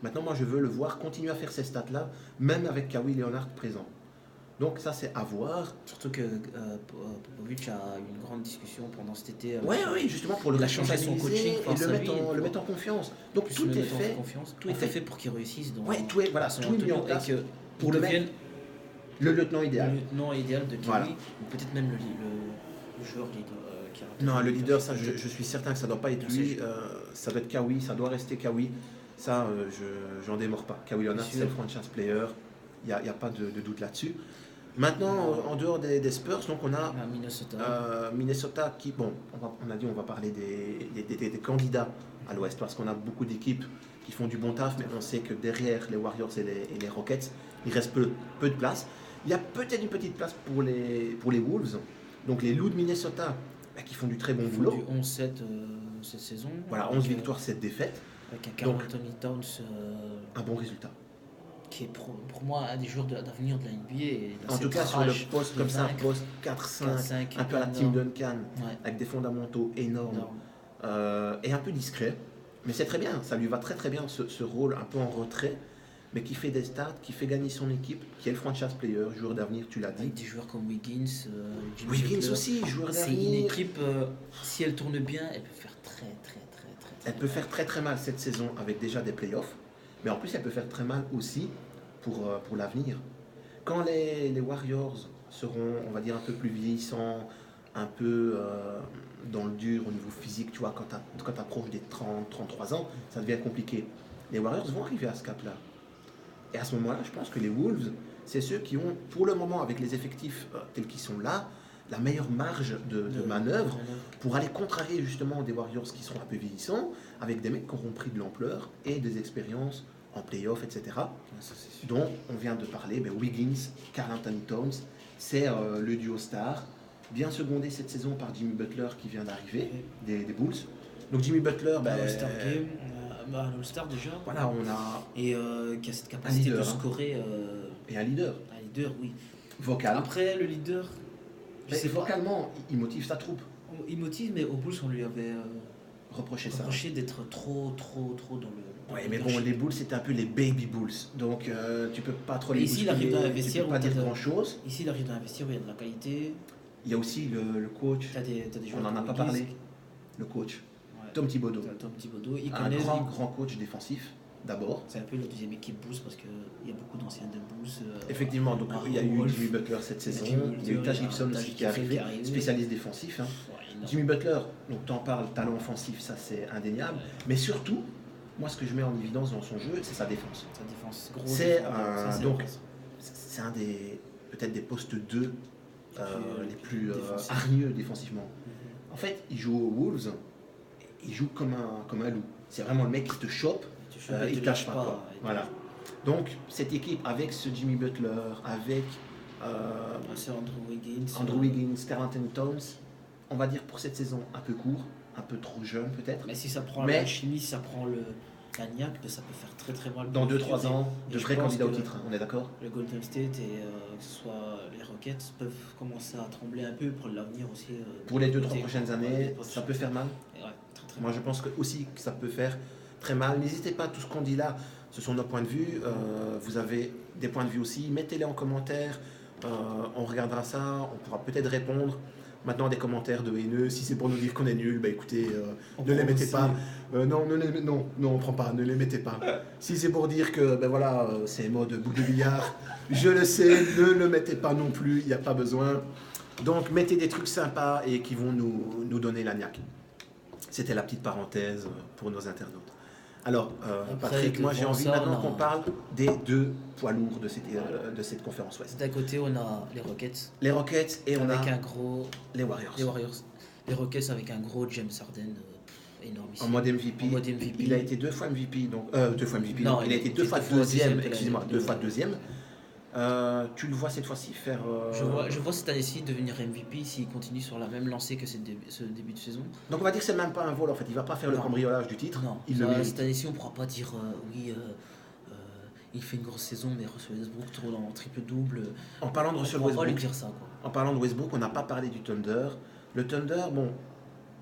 Maintenant, moi, je veux le voir continuer à faire ces stats-là, même avec Kawhi Leonard présent. Donc ça, c'est à voir. Surtout que Popovic a eu une grande discussion pendant cet été. Oui, justement pour le responsabiliser et le mettre en confiance. Donc tout est fait. Tout est fait pour qu'il réussisse. Oui, tout est mis en place pour le mettre le lieutenant idéal. Le lieutenant idéal de Kawhi, ou peut-être même le joueur qui a... Non, le leader, ça, je suis certain que ça ne doit pas être lui. Ça doit être Kawhi, ça doit rester Kawhi. Ça, j'en démords pas. Kawhi Leonard, c'est le franchise player. Il n'y a pas de doute là-dessus. Maintenant, en dehors des Spurs, donc on a Minnesota qui, bon, on a dit on va parler des candidats à l'Ouest parce qu'on a beaucoup d'équipes qui font du bon taf, mais on sait que derrière les Warriors et les Rockets, il reste peu de place. Il y a peut-être une petite place pour les Wolves, donc les Loups de Minnesota qui font du très bon boulot. Du 11-7 cette saison. Voilà, 11 victoires, 7 défaites. Avec un Karl Anthony Towns. Un bon résultat. Qui est pour moi un des joueurs d'avenir de la NBA. En tout cas, sur le poste comme ça, poste 4-5, un peu à la Tim Duncan, avec des fondamentaux énormes, et un peu discret. Mais c'est très bien, ça lui va très très bien ce rôle un peu en retrait, mais qui fait des stats, qui fait gagner son équipe, qui est le franchise player, joueur d'avenir, tu l'as dit. Avec des joueurs comme Wiggins. Wiggins aussi, joueur d'avenir. C'est une équipe, si elle tourne bien, elle peut faire très peut faire très très mal cette saison avec déjà des playoffs. Mais en plus, elle peut faire très mal aussi pour l'avenir. Quand les Warriors seront, on va dire, un peu plus vieillissants, un peu dans le dur au niveau physique, tu vois, quand tu approches des 30, 33 ans, ça devient compliqué. Les Warriors vont arriver à ce cap-là. Et à ce moment-là, je pense que les Wolves, c'est ceux qui ont, pour le moment, avec les effectifs tels qu'ils sont là, la meilleure marge de manœuvre pour aller contrarier justement des Warriors qui seront un peu vieillissants, avec des mecs qui auront pris de l'ampleur et des expériences en playoff, etc. dont on vient de parler, Wiggins, Karl Anthony Towns, c'est le duo star, bien secondé cette saison par Jimmy Butler qui vient d'arriver, des Bulls. Donc Jimmy Butler, All-Star Game, un All-Star déjà. Voilà, on a... Et qui a cette capacité de scorer... Et un leader. Un leader, oui. Vocal. Après, le leader... vocalement, il motive sa troupe. Il motive, mais aux Bulls, on lui avait... reproché d'être trop dans le... Oui, mais bon, les Bulls, c'était un peu les baby Bulls. Donc, tu peux pas trop les bousculer, il arrive dans un vestiaire, tu peux pas dire grand-chose. Ici, il arrive dans un vestiaire où il y a de la qualité. Il y a aussi le coach. T'as des on n'en a pas parlé. Le coach. Ouais. Tom Thibodeau. Tom Thibodeau, il Un connaît grand coach défensif, d'abord. C'est un peu la deuxième équipe Bulls parce qu'il y a beaucoup d'anciens de Bulls. Effectivement, donc il y a eu Wolf, Jimmy Butler cette saison, il y a eu Taj Gibson aussi qui est arrivé, spécialiste défensif. Hein. Ouais, Jimmy Butler, donc tu en parles, talent offensif, ça c'est indéniable. Mais surtout, moi ce que je mets en évidence dans son jeu, c'est sa défense. Sa défense, c'est un des peut-être des postes 2 les plus hargneux défensivement. En fait, il joue aux Wolves, il joue comme un loup. C'est vraiment le mec qui te chope, il ne tâche pas. Voilà. Donc, cette équipe, avec ce Jimmy Butler, avec Andrew Wiggins, Karl Anthony Towns, on va dire pour cette saison un peu court, un peu trop jeune peut-être. Mais si ça prend la chimie, si ça prend la niaque, ça peut faire très très mal. Dans 2-3 ans, de vrais candidats au titre, on est d'accord? Le Golden State et que ce soit les Rockets peuvent commencer à trembler un peu pour l'avenir aussi. Pour les 2-3 prochaines années, ça peut faire mal. Ouais, très Moi je pense aussi que ça peut faire très mal. N'hésitez pas, tout ce qu'on dit là, ce sont nos points de vue. Vous avez des points de vue aussi, mettez-les en commentaire. On regardera ça, on pourra peut-être répondre. Maintenant, des commentaires de haineux, si c'est pour nous dire qu'on est nul, bah écoutez, ne les mettez pas. Non, on prend pas, ne les mettez pas. Si c'est pour dire que ben voilà, c'est mode boucle de billard, je le sais, ne le mettez pas non plus, il n'y a pas besoin. Donc mettez des trucs sympas et qui vont nous donner la niaque. C'était la petite parenthèse pour nos internautes. Alors, Patrick, moi j'ai envie maintenant qu'on parle des 2 poids lourds de cette conférence Ouest. D'un côté, on a les Rockets. Les Rockets et on a les Warriors. Les Rockets avec un gros James Harden énorme ici. En mode MVP. Il a été 2 fois MVP. Donc, 2 fois MVP. Non, il a été 2 fois deuxième. Excusez-moi, 2 fois deuxième. Tu le vois cette fois-ci faire. Je vois cette année-ci devenir MVP s'il continue sur la même lancée que ce début de saison. Donc on va dire que c'est même pas un vol en fait, il va pas faire le cambriolage du titre. Non, cette année-ci on pourra pas dire il fait une grosse saison mais Russell Westbrook tourne en triple-double. En parlant de Russell Westbrook, lui dire ça, quoi. En parlant de Westbrook, on n'a pas parlé du Thunder. Le Thunder, bon,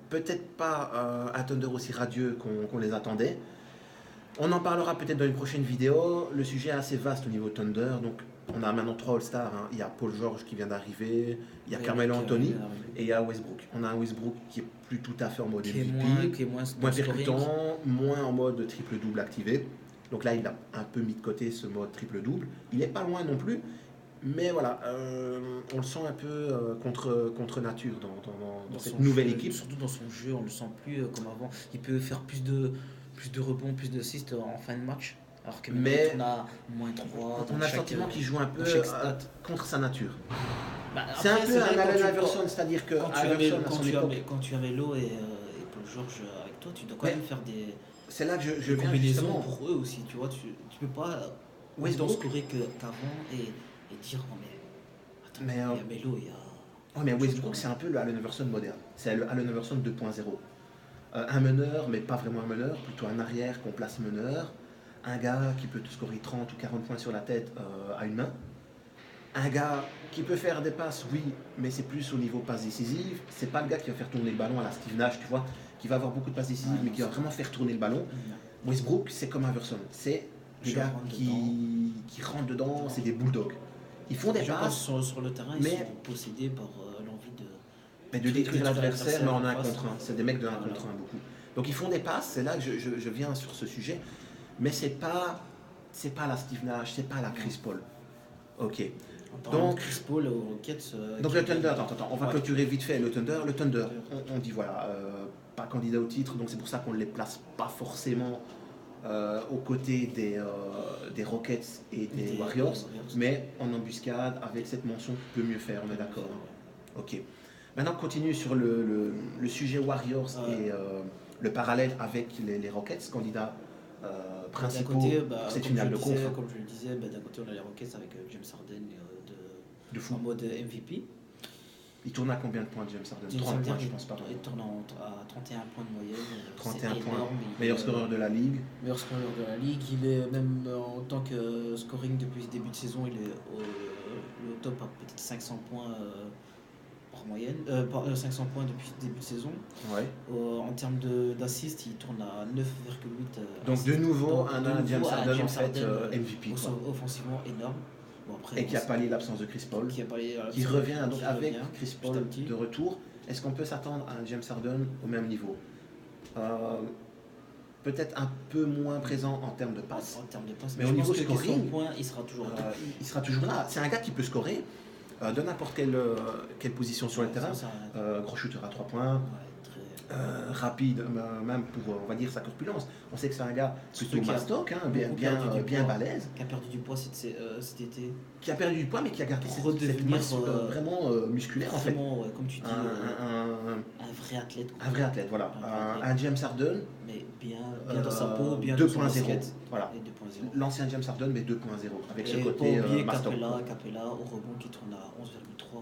peut-être pas un Thunder aussi radieux qu'on les attendait. On en parlera peut-être dans une prochaine vidéo. Le sujet est assez vaste au niveau Thunder, donc on a maintenant 3 All-Stars. Hein. Il y a Paul George qui vient d'arriver, il y a Carmelo Anthony et il y a Westbrook. On a un Westbrook qui est plus tout à fait en mode MVP, qui est moins percutant, moins en mode triple-double activé. Donc là, il a un peu mis de côté ce mode triple-double. Il n'est pas loin non plus, mais voilà, on le sent un peu contre nature dans cette nouvelle équipe. Surtout dans son jeu, on le sent plus comme avant. Il peut faire plus de rebonds, plus d'assists en fin de match. Alors que on a moins 3. On a le sentiment qu'il joue un peu contre sa nature. C'est un peu un Allen Iverson, c'est-à-dire que quand tu as Melo et Paul George avec toi, tu dois quand même faire des. C'est là que je viens justement pour eux aussi, tu vois, tu peux pas autant scorer qu'avant et dire non mais attends, il y a Melo, il y a. Mais Westbrook c'est un peu le Allen Iverson moderne, c'est le Allen Iverson 2.0. Un meneur, mais pas vraiment un meneur, plutôt un arrière qu'on place meneur, un gars qui peut te scorer 30 ou 40 points sur la tête à une main, un gars qui peut faire des passes, oui, mais c'est plus au niveau passe décisive, c'est pas le gars qui va faire tourner le ballon à la Steve Nash, tu vois, qui va avoir beaucoup de passes décisives, mais qui va vraiment faire tourner le ballon. Westbrook, c'est comme Iverson, c'est des gars qui rentrent dedans, c'est des bulldogs. Ils font des passes. Sur le terrain, ils sont possédés par l'envie de détruire l'adversaire, mais en 1 contre 1. C'est des mecs de 1 contre 1 beaucoup. Donc ils font des passes, c'est là que je viens sur ce sujet, mais c'est pas la Steve Nash, c'est pas la Chris Paul. Ok. Donc Chris Paul aux Rockets. Donc le Thunder, attends, on va clôturer vite fait le Thunder. Le Thunder, on dit voilà, pas candidat au titre, donc c'est pour ça qu'on ne les place pas forcément aux côtés des Rockets et des Warriors, mais en embuscade avec cette mention qui peut mieux faire, on est d'accord. Ok. Maintenant, on continue sur le sujet Warriors et le parallèle avec les Rockets, candidats principaux pour cette finale de conf. Comme je le disais, d'un côté on a les Rockets avec James Harden de fou. en mode MVP. Il tourne à combien de points, James Harden? 30 points, je pense pas. Il tourne à 31 points de moyenne. 31 points. Meilleur scoreur de la ligue. Meilleur scoreur de la ligue. Il est même en tant que scoring depuis le début de saison, il est au top à peut-être 500 points par moyenne. 500 points depuis le début de saison. Ouais. En termes d'assists, il tourne à 9,8. Donc de nouveau, un James Harden en fait MVP. Offensivement énorme. Bon, après, et qui a pallié l'absence de Chris Paul, qui revient donc avec Chris Paul de retour. Est-ce qu'on peut s'attendre à un James Harden au même niveau? peut-être un peu moins présent en termes de passes. En termes de passes, mais au niveau scoring, il sera toujours là. Il sera toujours là. C'est un gars qui peut scorer de n'importe quelle position sur le terrain. Gros shooter à 3 points. Rapide, même pour, on va dire, sa corpulence. On sait que c'est un gars plutôt mastoc, bien balèze. Qui a perdu du poids cet été. Qui a perdu du poids, mais qui a gardé cette masse vraiment musculaire, en fait. Ouais, comme tu dis, un vrai athlète. Un vrai athlète, voilà. Un James Harden. Mais bien dans sa peau, bien 2.0. Voilà. 2.0. L'ancien James Harden, mais 2.0. Avec ce côté mastoc. Capella au rebond qui tourne à 11,3.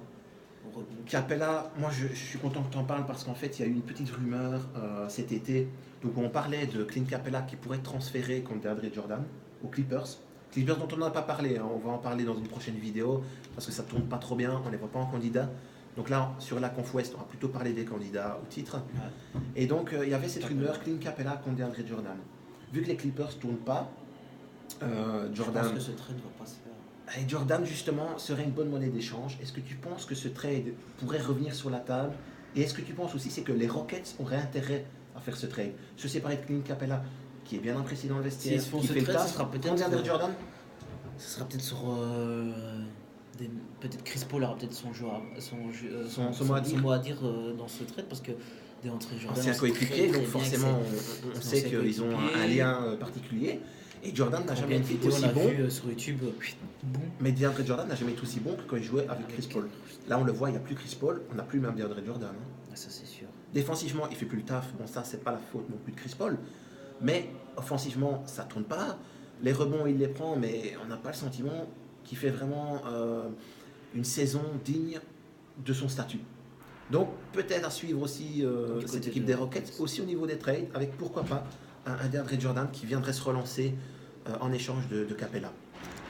Capella, moi je suis content que tu en parles parce qu'en fait il y a eu une petite rumeur cet été. Donc on parlait de Clint Capella qui pourrait être transféré contre DeAndre Jordan aux Clippers. Clippers dont on n'a pas parlé, hein. On va en parler dans une prochaine vidéo parce que ça tourne pas trop bien, on ne les voit pas en candidat. Donc là sur la Conf Ouest, on va plutôt parler des candidats au titre. Ouais. Et donc il y avait cette rumeur Clint Capella contre DeAndre Jordan. Vu que les Clippers ne tournent pas, Jordan. Je pense que ce trade ne va pas se faire. Et Jordan, justement, serait une bonne monnaie d'échange. Est-ce que tu penses que ce trade pourrait revenir sur la table? Et est-ce que tu penses aussi que les Rockets auraient intérêt à faire ce trade? Se séparer de Clint Capella, qui est bien apprécié dans le vestiaire, qui fait le taf, ce sera peut-être Jordan. Ce sera peut-être sur... peut-être Chris Paul aura peut-être son mot à dire dans ce trade, parce que DeAndre Jordan... C'est un coéquipier, donc forcément, on sait qu'ils ont un lien particulier. Et Jordan n'a jamais été aussi bon. Sur YouTube, bon. Mais DeAndre Jordan n'a jamais été aussi bon que quand il jouait avec Chris Paul. Là, on le voit, il n'y a plus Chris Paul, on n'a plus même DeAndre Jordan. Hein. Ça, c'est sûr. Défensivement, il fait plus le taf. Bon, ça, c'est pas la faute non plus de Chris Paul. Mais offensivement, ça tourne pas. Les rebonds, il les prend, mais on n'a pas le sentiment qu'il fait vraiment une saison digne de son statut. Donc, peut-être à suivre aussi cette équipe des Rockets, aussi au niveau des trades, avec pourquoi pas un DeAndre Jordan qui viendrait se relancer en échange de Capella.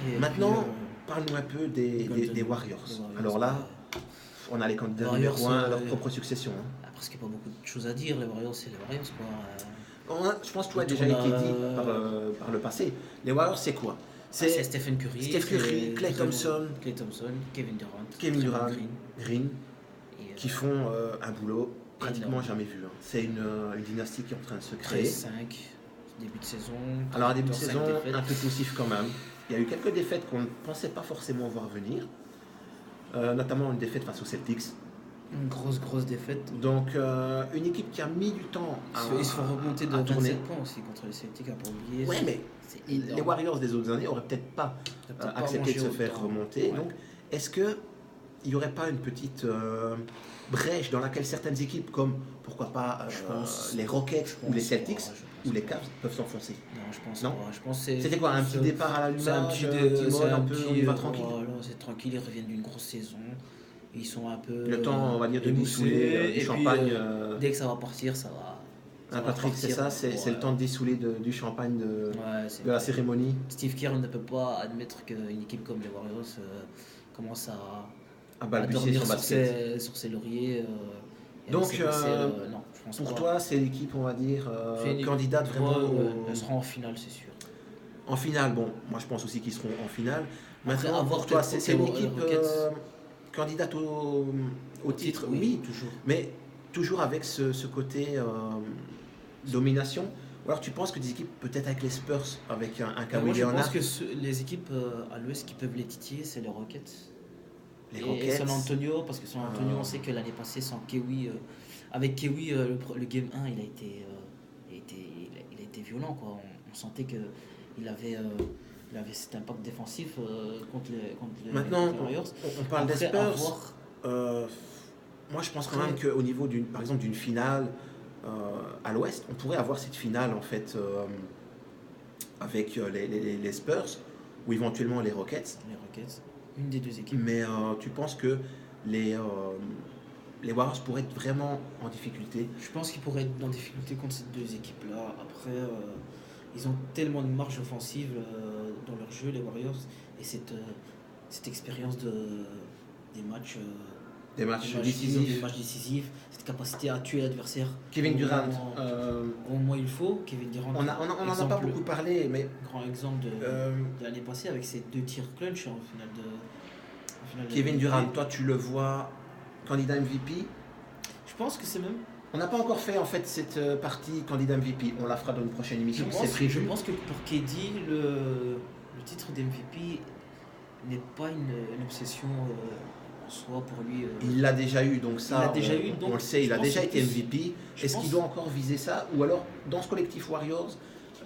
Et maintenant, parle-nous un peu des Warriors. Alors là, on a les candidats numéro 1 à leur propre succession. Hein. Parce qu'il n'y a pas beaucoup de choses à dire. Les Warriors, c'est les Warriors, quoi. Je pense que tout a déjà été dit par le passé. Les Warriors, c'est quoi? C'est Stephen Curry, Klay Thompson, Kevin Durant, Green qui font un boulot pratiquement jamais vu. Hein. C'est une dynastie qui est en train de se créer. 5 début de saison. Alors, un début de saison un peu poussif quand même. Il y a eu quelques défaites qu'on ne pensait pas forcément voir venir, notamment une défaite face aux Celtics. Une grosse défaite. Donc, une équipe qui a mis du temps ils se font remonter de 27 points aussi contre les Celtics, à pas oublier. Ouais, mais les Warriors des autres années n'auraient peut-être pas accepté de se faire remonter. Ouais. Donc, est-ce qu'il n'y aurait pas une petite brèche dans laquelle certaines équipes, comme pourquoi pas les Rockets ou les Celtics ou les Cavs, peuvent s'enfoncer? Non, je pense non pas. Je pense que c'était quoi, un petit départ à l'allumage, un peu, on y va tranquille. C'est tranquille, ils reviennent d'une grosse saison. Ils sont un peu... Le temps, on va dire, de dissouler du champagne. Dès que ça va partir, ça va... Patrick, c'est ça, c'est le temps de dissouler du champagne de la cérémonie. Steve Kerr ne peut pas admettre qu'une équipe comme les Warriors commence à balbutier sur ses lauriers. Donc, non, je pense pour toi, c'est l'équipe, on va dire, candidate vraiment... Elle sera en finale, c'est sûr. En finale, bon, moi je pense aussi qu'ils seront en finale. Maintenant, pour toi, c'est une équipe candidate au titre, oui, toujours. Mais toujours avec ce côté domination. Ou alors tu penses que des équipes, peut-être avec les Spurs, avec un Kawhi Leonard... Moi je pense que les équipes à l'Ouest qui peuvent les titiller, c'est les Rockets. Et San Antonio, parce que San Antonio, on sait que l'année passée, sans Kawhi, avec Kawhi, le Game 1, il a été violent, quoi. On sentait qu'il avait cet impact défensif contre les Warriors. On parle des Spurs. Moi, je pense quand même qu'au niveau, par exemple, d'une finale à l'Ouest, on pourrait avoir cette finale, en fait, avec les Spurs, ou éventuellement les Rockets. Les Rockets, une des deux équipes. Mais tu penses que les Warriors pourraient être vraiment en difficulté? Je pense qu'ils pourraient être en difficulté contre ces deux équipes-là. Après... ils ont tellement de marge offensive dans leur jeu, les Warriors, et cette expérience des matchs décisifs, cette capacité à tuer l'adversaire. Kevin Durant. Au moins il faut. Kevin Durant. On n'en a pas beaucoup parlé, mais... Grand exemple de l'année passée avec ses 2 tirs clutch en finale de Kevin Durant, toi tu le vois candidat MVP? Je pense que c'est même On n'a pas encore fait en fait cette partie candidat MVP. On la fera dans une prochaine émission. Je pense que pour KD, le titre d'MVP n'est pas une obsession en soi pour lui. Il l'a déjà eu, donc ça, donc on le sait, il a déjà été MVP. Est-ce qu'il doit encore viser ça? Ou alors, dans ce collectif Warriors,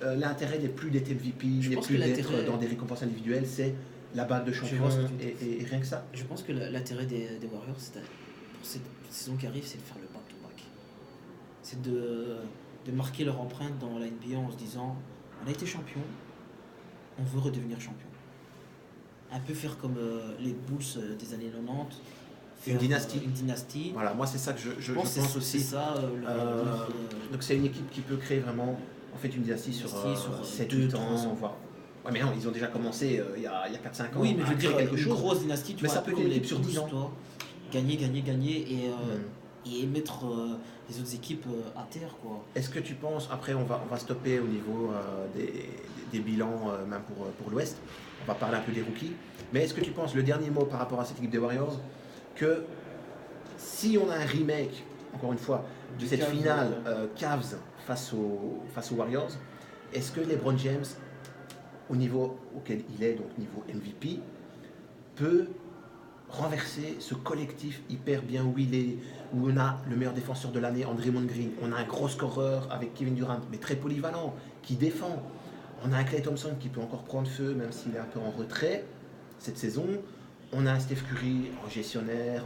l'intérêt n'est plus d'être MVP, n'est plus d'être dans des récompenses individuelles, c'est la bague de champion et rien que ça. Je pense que l'intérêt des Warriors, pour cette saison qui arrive, c'est de faire le back-to-back. C'est de marquer leur empreinte dans la NBA en se disant on a été champion, on veut redevenir champion. Un peu faire comme les Bulls des années 90. Une dynastie. Une dynastie. Voilà, moi c'est ça que je pense aussi. C'est ça. Donc c'est une équipe qui peut créer vraiment en fait une dynastie sur 7-8 ans. Voire. Ouais, mais non, ils ont déjà commencé il y a 4-5 ans. Oui, mais je veux dire, quelque une chose. grosse dynastie, mais ça peut être une équipe sur 10 ans. Toi, gagner et mettre les autres équipes à terre, quoi. Est-ce que tu penses, après on va stopper au niveau des bilans, même pour l'Ouest, on va parler un peu des rookies, mais est-ce que tu penses, le dernier mot par rapport à cette équipe des Warriors, que si on a un remake, encore une fois, de cette finale Cavs face aux Warriors, est-ce que LeBron James, au niveau auquel il est, donc niveau MVP, peut renverser ce collectif hyper bien huilé, où on a le meilleur défenseur de l'année, Draymond Green, on a un gros scoreur avec Kevin Durant, mais très polyvalent, qui défend. On a un Klay Thompson qui peut encore prendre feu, même s'il est un peu en retrait cette saison. On a un Steph Curry en gestionnaire,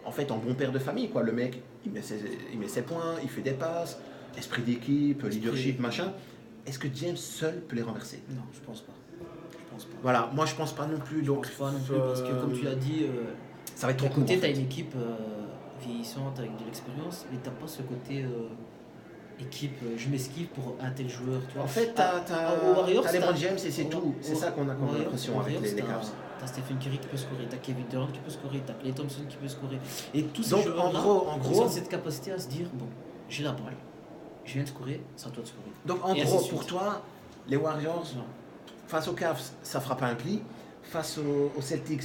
en fait en bon père de famille, quoi. Le mec, il met ses points, il fait des passes, esprit d'équipe, leadership, machin. Est-ce que James seul peut les renverser? Non, je pense pas. Voilà, moi je pense pas non plus. Donc, je pense pas non plus parce que comme tu l'as dit, ça va être trop d'un côté tu as une équipe vieillissante avec de l'expérience, mais t'as pas ce côté équipe, je m'esquive pour un tel joueur. Tu vois. En fait, t'as LeBron James et c'est tout. C'est ça qu'on a comme impression avec les Cavs. T'as Stephen Curry qui peut scorer, t'as Kevin Durant qui peut scorer, t'as Klay Thompson qui peut scorer. Et tous ces joueurs en gros, ils ont cette capacité à se dire bon, j'ai la balle, je viens de scorer, c'est à toi de scorer. Donc en gros, pour toi, les Warriors, face aux Cavs, ça fera pas un pli. Face aux Celtics,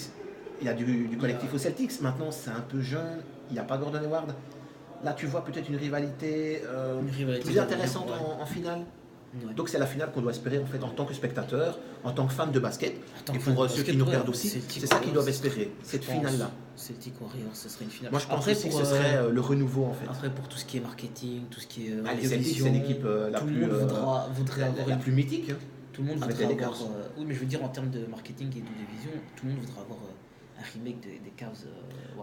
il y a du collectif aux Celtics. Maintenant, c'est un peu jeune, il n'y a pas Gordon Hayward. Là, tu vois peut-être une rivalité plus intéressante en finale. Ouais. Donc c'est la finale qu'on doit espérer en fait en tant que spectateur, en tant que fan de basket. Et pour ceux qui nous regardent aussi, c'est ça qu'ils doivent espérer, cette finale-là. Celtic Warriors, ce serait une finale. Moi je pense aussi que ce serait le renouveau en fait. Après pour tout ce qui est marketing, tout ce qui est les Celtics, c'est l'équipe la plus mythique. Tout le monde voudrait avoir... oui, mais je veux dire en termes de marketing et de division, tout le monde voudrait avoir un remake des Cavs.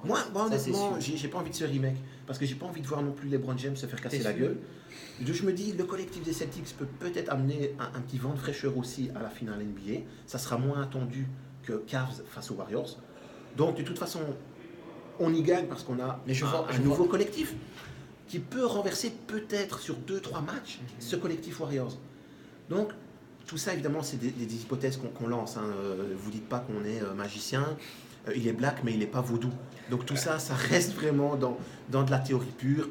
Moi honnêtement, j'ai pas envie de ce remake parce que j'ai pas envie de voir non plus LeBron James se faire casser la gueule. Je me dis, le collectif des Celtics peut peut-être amener un petit vent de fraîcheur aussi à la finale NBA. Ça sera moins attendu que Cavs face aux Warriors. Donc, de toute façon, on y gagne parce qu'on a un nouveau collectif qui peut renverser peut-être sur 2-3 matchs ce collectif Warriors. Donc, tout ça, évidemment, c'est des hypothèses qu'on lance. Vous dites pas qu'on est magicien. Il est black, mais il n'est pas vaudou. Donc, tout ça, ça reste vraiment dans de la théorie pure.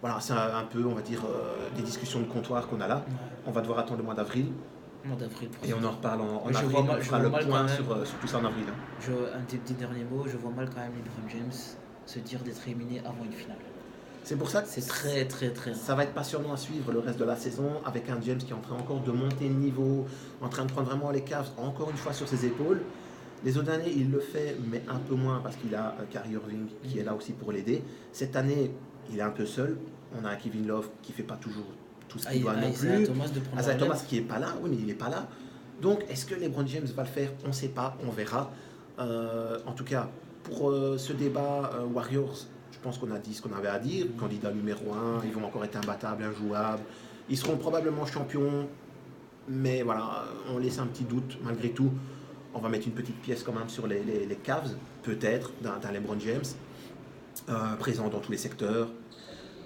Voilà, c'est un peu, on va dire, des discussions de comptoir qu'on a là. On va devoir attendre le mois d'avril. Et on en reparle en avril. On fera le point sur tout ça en avril. Un des derniers mots, je vois mal quand même LeBron James se dire d'être éliminé avant une finale. C'est pour ça que c'est très rare. Ça va être passionnant à suivre le reste de la saison avec un James qui est en train encore de monter le niveau, en train de prendre vraiment les Cavs encore une fois sur ses épaules. Les autres années, il le fait, mais un peu moins parce qu'il a Kyrie Irving qui est là aussi pour l'aider. Cette année, il est un peu seul. On a un Kevin Love qui ne fait pas toujours tout ce qu'il doit non plus. Isaiah Thomas qui n'est pas là. Oui, mais il n'est pas là. Donc, est-ce que LeBron James va le faire? On ne sait pas, on verra. En tout cas, pour ce débat Warriors, je pense qu'on a dit ce qu'on avait à dire. Candidat numéro 1, ils vont encore être imbattables, injouables. Ils seront probablement champions. Mais voilà, on laisse un petit doute malgré tout. On va mettre une petite pièce quand même sur les Cavs, peut-être, d'un LeBron James, présent dans tous les secteurs.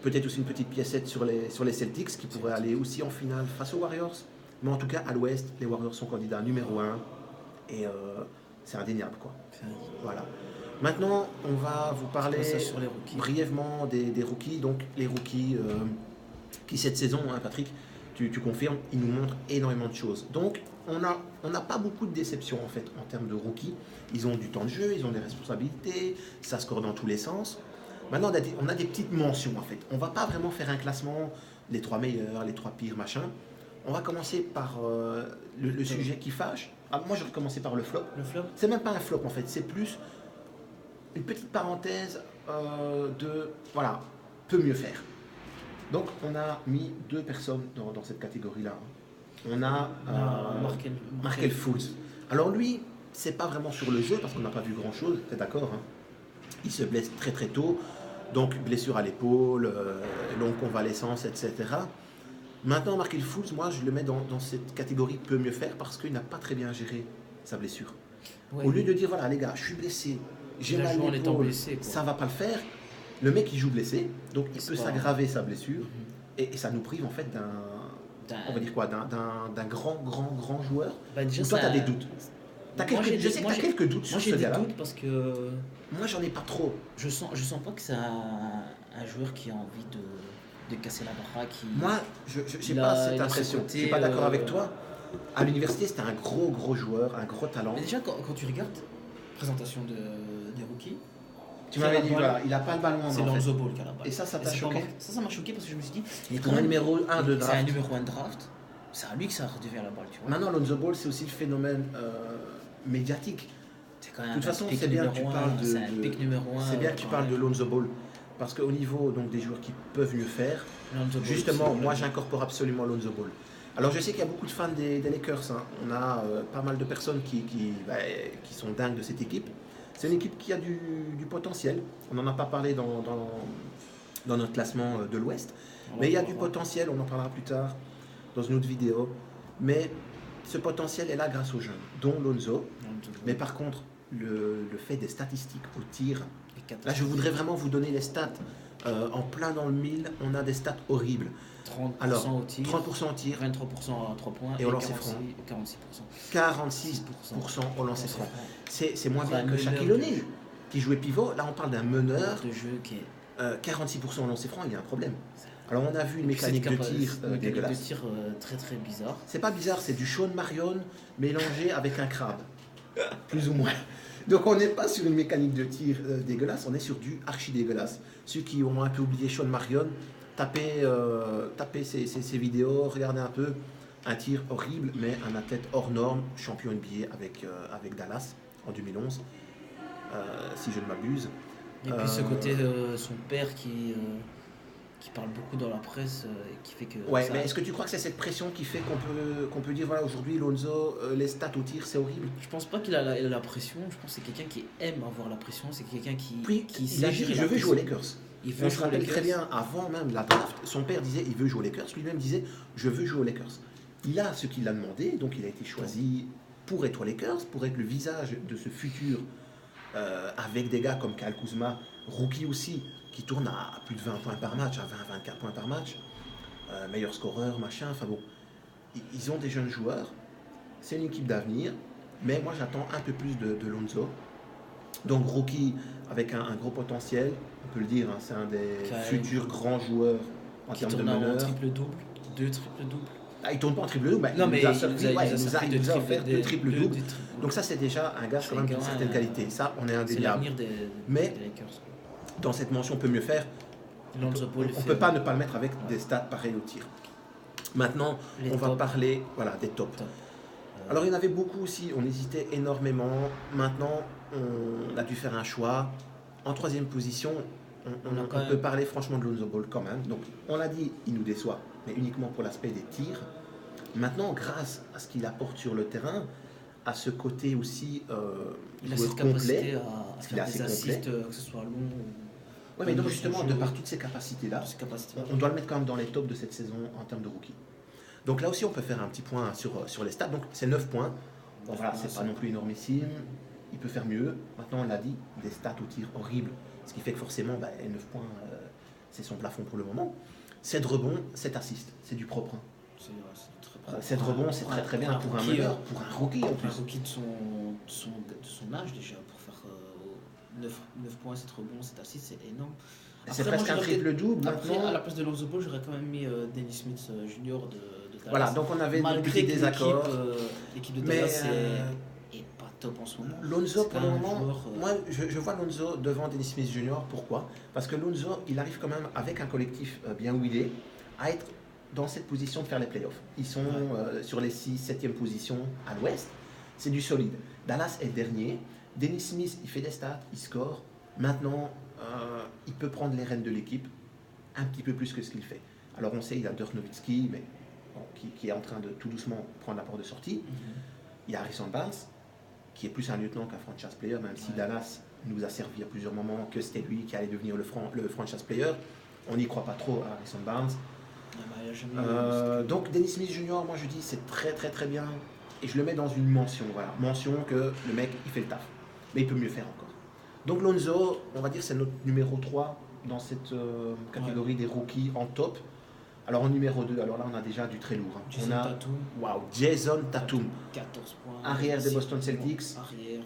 Peut-être aussi une petite piécette sur les Celtics qui pourraient aller aussi en finale face aux Warriors. Mais en tout cas, à l'Ouest, les Warriors sont candidats numéro 1. Et c'est indéniable, quoi. Voilà. Maintenant, on va vous parler sur les brièvement des rookies. Donc, les rookies qui, cette saison, Patrick, tu confirmes, ils nous montrent énormément de choses. Donc, on n'a pas beaucoup de déceptions, en fait, en termes de rookies. Ils ont du temps de jeu, ils ont des responsabilités, ça score dans tous les sens. Maintenant, on a des petites mentions en fait. On va pas vraiment faire un classement, les 3 meilleurs, les 3 pires, machin. On va commencer par le sujet qui fâche. Ah, moi, je vais commencer par le flop. Le flop. C'est même pas un flop en fait, c'est plus une petite parenthèse de voilà, peut mieux faire. Donc, on a mis 2 personnes dans cette catégorie-là. On a Markel Fultz. Alors lui, c'est pas vraiment sur le jeu parce qu'on n'a pas vu grand-chose, t'es d'accord hein. Il se blesse très très tôt, donc blessure à l'épaule, longue convalescence, etc. Maintenant, Markel Fultz, moi je le mets dans cette catégorie peut mieux faire parce qu'il n'a pas très bien géré sa blessure. Ouais. Au lieu de dire voilà les gars, je suis blessé, j'ai mal à l'épaule, ça va pas le faire. Le mec il joue blessé, donc il peut s'aggraver sa blessure et ça nous prive en fait on va dire quoi, d'un grand joueur. Déjà, toi tu as des doutes. Je sais que tu as quelques doutes sur ce gars-là. Moi j'ai des doutes parce que moi j'en ai pas trop. Je sens pas que c'est un joueur qui a envie de casser la baraque. Moi je n'ai pas cette impression. Je suis pas d'accord avec toi. À l'université c'était un gros joueur, un gros talent. Mais déjà quand tu regardes présentation des rookies, tu m'avais dit voilà, il a pas le ballon en c'est Lonzo Ball qui a la balle. Et ça t'a choqué? Ça m'a choqué parce que je me suis dit il est quand même numéro 1 de draft. C'est un numéro 1 de draft. C'est à lui que ça redevient la balle, tu vois. Maintenant Lonzo Ball c'est aussi le phénomène médiatique. Quand même de toute façon, c'est bien que tu parles de. C'est bien que tu parles de Lonzo Ball. Parce qu'au niveau donc, des joueurs qui peuvent mieux faire, justement, moi j'incorpore absolument Lonzo Ball. Alors je sais qu'il y a beaucoup de fans des Lakers. Hein. On a pas mal de personnes qui sont dingues de cette équipe. C'est une équipe qui a du potentiel. On n'en a pas parlé dans notre classement de l'Ouest. Mais il y a du potentiel, on en parlera plus tard dans une autre vidéo. Mais ce potentiel est là grâce aux jeunes, dont Lonzo. Mais par contre, le fait des statistiques au tir, là je voudrais vraiment vous donner les stats. En plein dans le mille, on a des stats horribles. 30% au tir, 30% au tir, 23% à 3 points et au lancer franc. 46% au lancer franc. C'est moins bien que Shaquille O'Neal qui jouait pivot. Là on parle d'un meneur de jeu qui est 46% au lancer franc, il y a un problème. Alors on a vu une mécanique de tir dégueulasse. Très très bizarre. C'est pas bizarre, c'est du Sean Marion mélangé avec un crabe, plus ou moins. Donc on n'est pas sur une mécanique de tir dégueulasse, on est sur du archi dégueulasse. Ceux qui ont un peu oublié Sean Marion, tapez ses vidéos, regardez un peu. Un tir horrible, mais un athlète hors norme, champion NBA avec Dallas en 2011, si je ne m'abuse. Et puis ce côté son père qui parle beaucoup dans la presse et qui fait que... Ouais, mais est-ce que tu crois que c'est cette pression qui fait qu'on peut dire, voilà, aujourd'hui, Lonzo, les stats au tir, c'est horrible? Je pense pas qu'il a la pression, je pense que c'est quelqu'un qui aime avoir la pression, c'est quelqu'un qui il a dit, je veux jouer aux Lakers. On se rappelle très bien, avant même la draft, son père disait, il veut jouer aux Lakers, lui-même disait, je veux jouer aux Lakers. Il a ce qu'il a demandé, donc il a été choisi pour être aux Lakers, pour être le visage de ce futur, avec des gars comme Kyle Kuzma, rookie aussi, qui tourne à plus de 20 points par match, à 20-24 points par match, meilleur scoreur, machin, enfin bon, ils ont des jeunes joueurs, c'est une équipe d'avenir, mais moi j'attends un peu plus de Lonzo. Donc rookie avec un gros potentiel, on peut le dire, hein, c'est un des futurs grands joueurs en termes de meneur. Triple-double, 2 triple-doubles. Ah, il tourne pas en triple-double, non, mais il nous a offert 2 triple-doubles. Donc ça c'est déjà un gars quand même d'une certaine qualité, ça on est indéniable. Mais dans cette mention peut mieux faire, on ne peut pas ne pas le mettre avec des stats pareils au tir. Maintenant, on va parler des tops. Alors il y en avait beaucoup aussi, on hésitait énormément. Maintenant, on a dû faire un choix. En 3e position, on peut parler franchement de Lonzo Ball quand même. Donc on l'a dit, il nous déçoit, mais uniquement pour l'aspect des tirs. Maintenant, grâce à ce qu'il apporte sur le terrain, à ce côté aussi il a cette capacité à faire des assists, que ce soit long ou... Oui, mais donc justement, de par toutes ces capacités-là, on doit le mettre quand même dans les tops de cette saison en termes de rookie. Donc là aussi, on peut faire un petit point sur les stats. Donc c'est 9 points. Donc voilà, c'est pas non plus énormissime. Il peut faire mieux. Maintenant, on l'a dit, des stats au tir horribles. Ce qui fait que forcément, 9 points, c'est son plafond pour le moment. 7 rebonds, 7 assists. C'est du propre. Hein. 7 rebonds, c'est très très bien pour un meneur, pour un rookie en plus. Un rookie de son âge déjà, pour faire 9 points, 7 rebonds, 7 assists, c'est énorme. C'est presque un triple-double. Après, à la place de Lonzo Ball, j'aurais quand même mis Dennis Smith Jr. de Dallas. Voilà, donc on avait des désaccords. L'équipe de Dallas est pas top. top en ce moment. Lonzo, C'est pour pas le un moment, joueur, moi je vois Lonzo devant Dennis Smith Jr. Pourquoi? Parce que Lonzo, il arrive quand même avec un collectif bien huilé à être dans cette position de faire les playoffs. Ils sont sur les 6, 7e positions à l'ouest. C'est du solide. Dallas est dernier. Dennis Smith, il fait des stats, il score. Maintenant, il peut prendre les rênes de l'équipe un petit peu plus que ce qu'il fait. Alors on sait, il y a Dirk Nowitzki, mais bon, qui est en train de tout doucement prendre la porte de sortie. Il y a Harrison Barnes, qui est plus un lieutenant qu'un franchise player, même si Dallas nous a servi à plusieurs moments que c'était lui qui allait devenir le franchise player. On n'y croit pas trop à Harrison Barnes. Donc Dennis Smith Jr., moi je dis c'est très très très bien. Et je le mets dans une mention, voilà. Mention que le mec il fait le taf. Mais il peut mieux faire encore. Donc Lonzo, on va dire c'est notre numéro 3 dans cette catégorie des rookies en top. Alors en numéro 2, alors là on a déjà du très lourd. Hein. Jason on a Tatum. Jason Tatum. 14 points. Arrière des Boston Celtics. Arrière.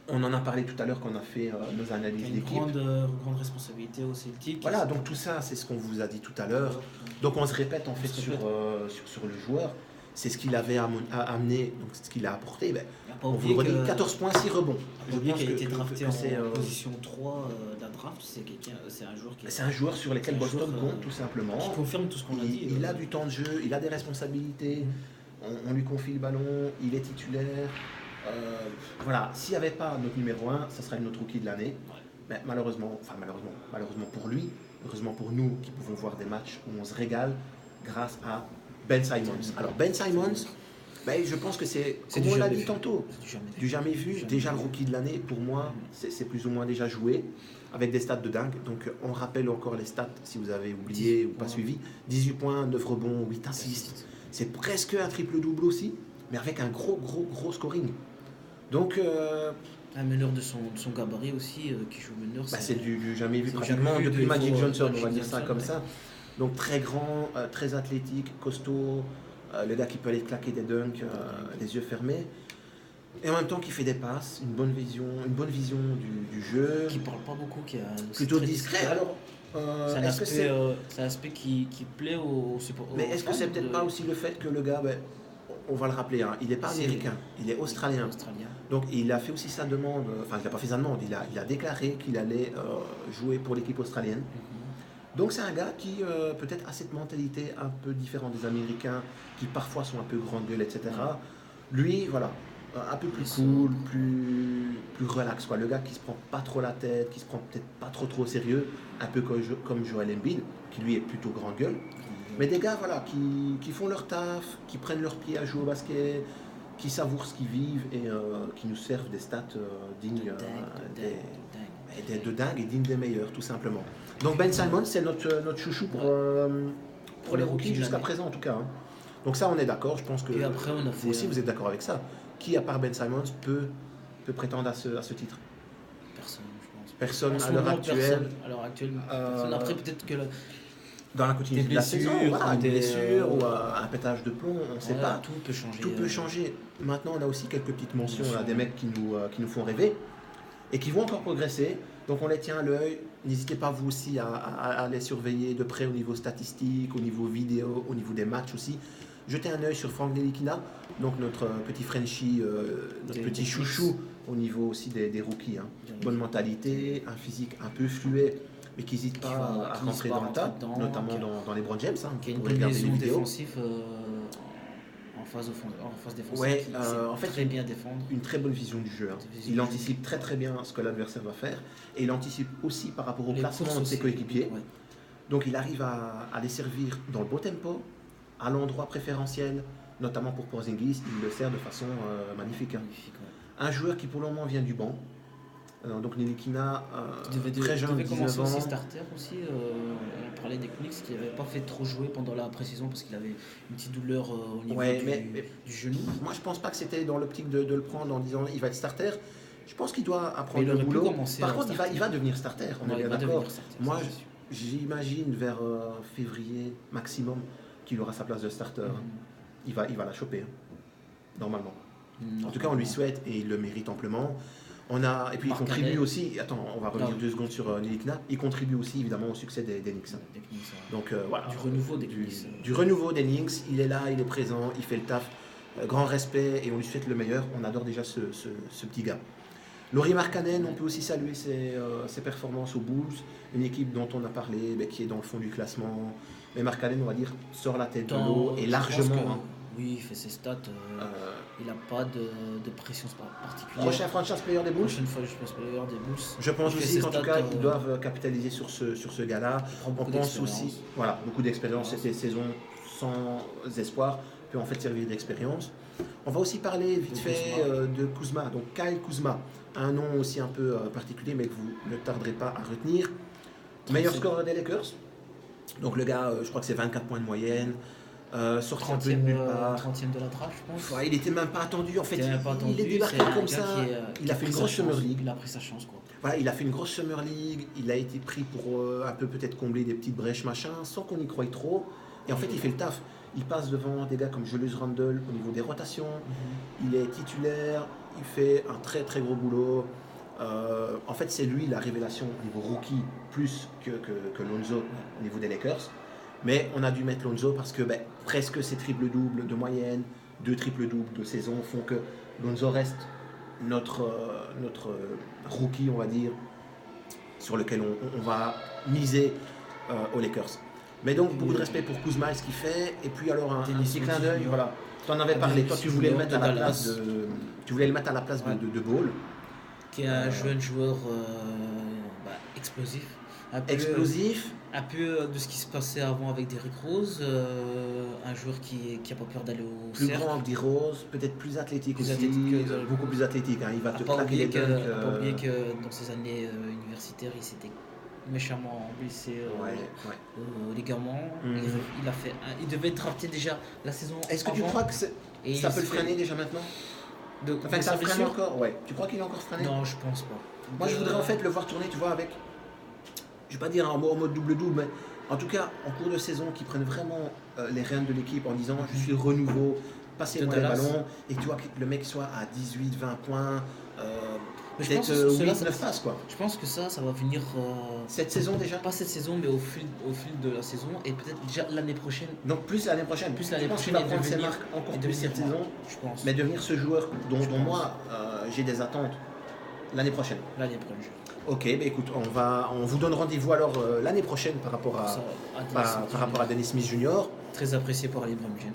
On en a parlé tout à l'heure quand on a fait nos analyses d'équipe. Grande responsabilité au Celtic. Voilà, donc tout ça, c'est ce qu'on vous a dit tout à l'heure. Donc on se répète en fait sur le joueur. C'est ce qu'il avait amené, donc ce qu'il a apporté. Ben, on vous le redit, 14 points, 6 rebonds. Je pense qu'il a été drafté en position 3 d'un draft. C'est un joueur qui... C'est un joueur sur lequel Boston compte tout simplement. Qui confirme tout ce qu'on a dit. Il a du temps de jeu, il a des responsabilités. On lui confie le ballon, il est titulaire. Voilà, s'il n'y avait pas notre numéro 1, ça serait notre rookie de l'année. Mais malheureusement pour lui, heureusement pour nous qui pouvons voir des matchs où on se régale grâce à Ben Simmons. Alors Ben Simmons, ben, je pense que c'est, comme on l'a dit tantôt, du jamais vu. Déjà le rookie de l'année, pour moi, c'est plus ou moins déjà joué, avec des stats de dingue. Donc on rappelle encore les stats, si vous avez oublié ou pas suivi. 18 points, 9 rebonds, 8 assists. C'est presque un triple-double aussi, mais avec un gros scoring. Donc... un meneur de son gabarit aussi, qui joue meneur. C'est du jamais vu pratiquement depuis Magic Johnson, on va dire ça comme ça. Donc très grand, très athlétique, costaud, le gars qui peut aller claquer des dunks les yeux fermés. Et en même temps qui fait des passes, une bonne vision du jeu. Qui parle pas beaucoup, qui est plutôt discret. Alors, c'est un aspect qui plaît aux supporters. Mais est-ce que c'est peut-être pas aussi le fait que le gars, on va le rappeler, hein, il n'est pas américain, il est australien. Donc il a fait aussi sa demande, enfin il n'a pas fait sa demande, il a déclaré qu'il allait jouer pour l'équipe australienne. Donc c'est un gars qui peut-être a cette mentalité un peu différente des Américains, qui parfois sont un peu grande gueule, etc. Lui, voilà, un peu plus cool, plus relax, quoi. Le gars qui se prend pas trop la tête, qui se prend peut-être pas trop au sérieux, un peu comme Joel Embiid, qui lui est plutôt grande gueule. Mais des gars voilà, qui font leur taf, qui prennent leur pied à jouer au basket, qui savourent ce qu'ils vivent et qui nous servent des stats dignes de dingue et dignes des meilleurs, tout simplement. Donc Ben Simmons, c'est notre chouchou pour les rookies jusqu'à présent en tout cas. Hein. Donc ça, on est d'accord, je pense que et après, on a fait, vous aussi vous êtes d'accord avec ça. Qui, à part Ben Simmons, peut prétendre à ce titre? Personne, je pense. Personne à l'heure actuelle. Après, peut-être que... Dans la continuité de la saison, une blessure ou un pétage de plomb, on ne sait pas. Tout peut changer. Tout peut changer. Maintenant, on a aussi quelques petites mentions, là, des mecs qui nous font rêver et qui vont encore progresser. Donc, on les tient à l'œil. N'hésitez pas, vous aussi, à les surveiller de près au niveau statistique, au niveau vidéo, au niveau des matchs aussi. Jetez un œil sur Frank Ntilikina, donc notre petit Frenchie, notre petit chouchou au niveau aussi des rookies. Hein. Bonne mentalité, un physique un peu fluet, mais qui n'hésite pas à rentrer dans le tas, notamment dans les LeBron James. Hein, qui a une bonne vision défensive en phase défensive. Ouais, en fait, très bien défendre. Une très bonne vision du jeu. Hein. Il anticipe très bien ce que l'adversaire va faire et il anticipe aussi par rapport au placement de ses coéquipiers. Ouais. Donc il arrive à les servir dans le beau tempo, à l'endroit préférentiel, notamment pour Porzingis. Il le sert de façon magnifique. Hein. Un joueur qui pour le moment vient du banc. Donc Ntilikina, très jeune, 19 ans. Aussi starter aussi, on parlait des Knicks qui n'avait pas fait trop jouer pendant la pré-saison parce qu'il avait une petite douleur au niveau du genou. Moi je pense pas que c'était dans l'optique de le prendre en disant il va être starter. Je pense qu'il doit apprendre le boulot. Par contre il va devenir starter, on est bien d'accord. Moi j'imagine vers février maximum qu'il aura sa place de starter. Il va la choper, normalement. En tout cas on lui souhaite et il le mérite amplement. Et puis il contribue aussi, on va revenir 2 secondes sur Ntilikina, il contribue aussi évidemment au succès des Knicks. Donc voilà. Du renouveau des Knicks. Du renouveau des Knicks, il est là, il est présent, il fait le taf. grand respect et on lui souhaite le meilleur. On adore déjà ce petit gars. Laurie Markkanen, on peut aussi saluer ses performances aux Bulls, une équipe dont on a parlé, qui est dans le fond du classement. Mais Markkanen, on va dire, sort la tête de l'eau et largement. Oui, il fait ses stats. Il n'a pas de pression particulière. Prochain franchise player des Bulls. Prochaine fois, je pense player des Bulls. Je pense aussi qu'en tout cas, ils doivent capitaliser sur ce gars-là. On pense aussi, voilà, beaucoup d'expérience. C'était une saison sans espoir, peut en fait servir d'expérience. On va aussi parler vite fait de Kuzma, donc Kyle Kuzma, un nom aussi un peu particulier, mais que vous ne tarderez pas à retenir. Meilleur scoreur des Lakers. Donc le gars, je crois que c'est 24 points de moyenne. Sorti un peu de nulle part. 30e de la draft, je pense. Ouais, il n'était même pas attendu. En fait, il est débarqué comme ça. Il a fait une grosse Summer League. Il a pris sa chance, quoi. Voilà, il a fait une grosse Summer League. Il a été pris pour un peu peut-être combler des petites brèches, machin, sans qu'on y croie trop. Et en fait, il fait le taf. Il passe devant des gars comme Julius Randle au niveau des rotations. Il est titulaire. Il fait un très très gros boulot. En fait, c'est lui la révélation au niveau rookie, plus que Lonzo au niveau des Lakers. Mais on a dû mettre Lonzo parce que presque ses triple-doubles de moyenne, 2 triple-doubles de saison font que Lonzo reste notre rookie, on va dire, sur lequel on va miser aux Lakers. Mais donc, beaucoup de respect pour Kuzma et ce qu'il fait. Et puis alors, un petit clin d'œil, voilà. Tu en avais parlé, toi tu voulais le mettre à la place de Ball. Qui est un jeune joueur explosif. Un peu de ce qui se passait avant avec Derrick Rose, un joueur qui n'a pas peur d'aller au plus cercle. Plus grand que Derrick Rose, peut-être plus athlétique aussi, beaucoup plus athlétique. Hein. Il va te claquer les dunks. Pas oublier que dans ses années universitaires, il s'était méchamment blessé au ligament. Il devait être drafté déjà la saison avant. Est-ce que tu crois que ça peut le freiner déjà maintenant? Enfin, ça freine encore. Ouais. Tu crois qu'il est encore freiné? Non, je pense pas. Moi, je voudrais en fait le voir tourner, tu vois, avec, je vais pas dire en mode double-double, mais en tout cas, en cours de saison, qui prennent vraiment les rênes de l'équipe en disant je suis le renouveau, passez-moi les ballons, et que tu vois que le mec soit à 18, 20 points, peut-être 8-9 passes, quoi. Je pense que ça va venir. Cette saison déjà? Pas cette saison, mais au fil de la saison, et peut-être déjà l'année prochaine. Donc plus l'année prochaine. Plus l'année prochaine, il va prendre ses marques encore plus cette saison, je pense. mais devenir ce joueur dont moi j'ai des attentes l'année prochaine. L'année prochaine. Ok, écoute, on vous donne rendez-vous alors l'année prochaine par rapport à Dennis Smith Jr. Très apprécié par LeBron James.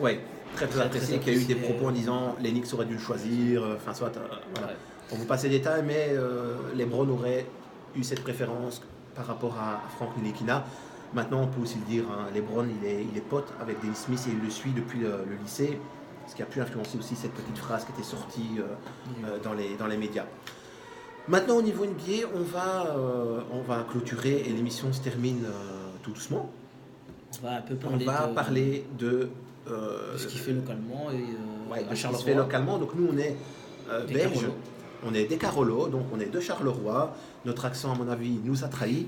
Ouais, très apprécié, qui a eu des propos en disant les Knicks auraient dû le choisir, enfin soit, voilà. Ouais. On vous passe les détails, mais LeBron aurait eu cette préférence par rapport à Frank Ntilikina. Maintenant, on peut aussi le dire, hein, LeBron, il est pote avec Dennis Smith et il le suit depuis le lycée, ce qui a pu influencer aussi cette petite phrase qui était sortie dans les médias. Maintenant, au niveau NBA, on va clôturer et l'émission se termine tout doucement. On va parler de ce qu'il fait localement et de ce qu'il fait localement. Donc nous, on est belges, on est des Carolo, donc on est de Charleroi. Notre accent, à mon avis, nous a trahis,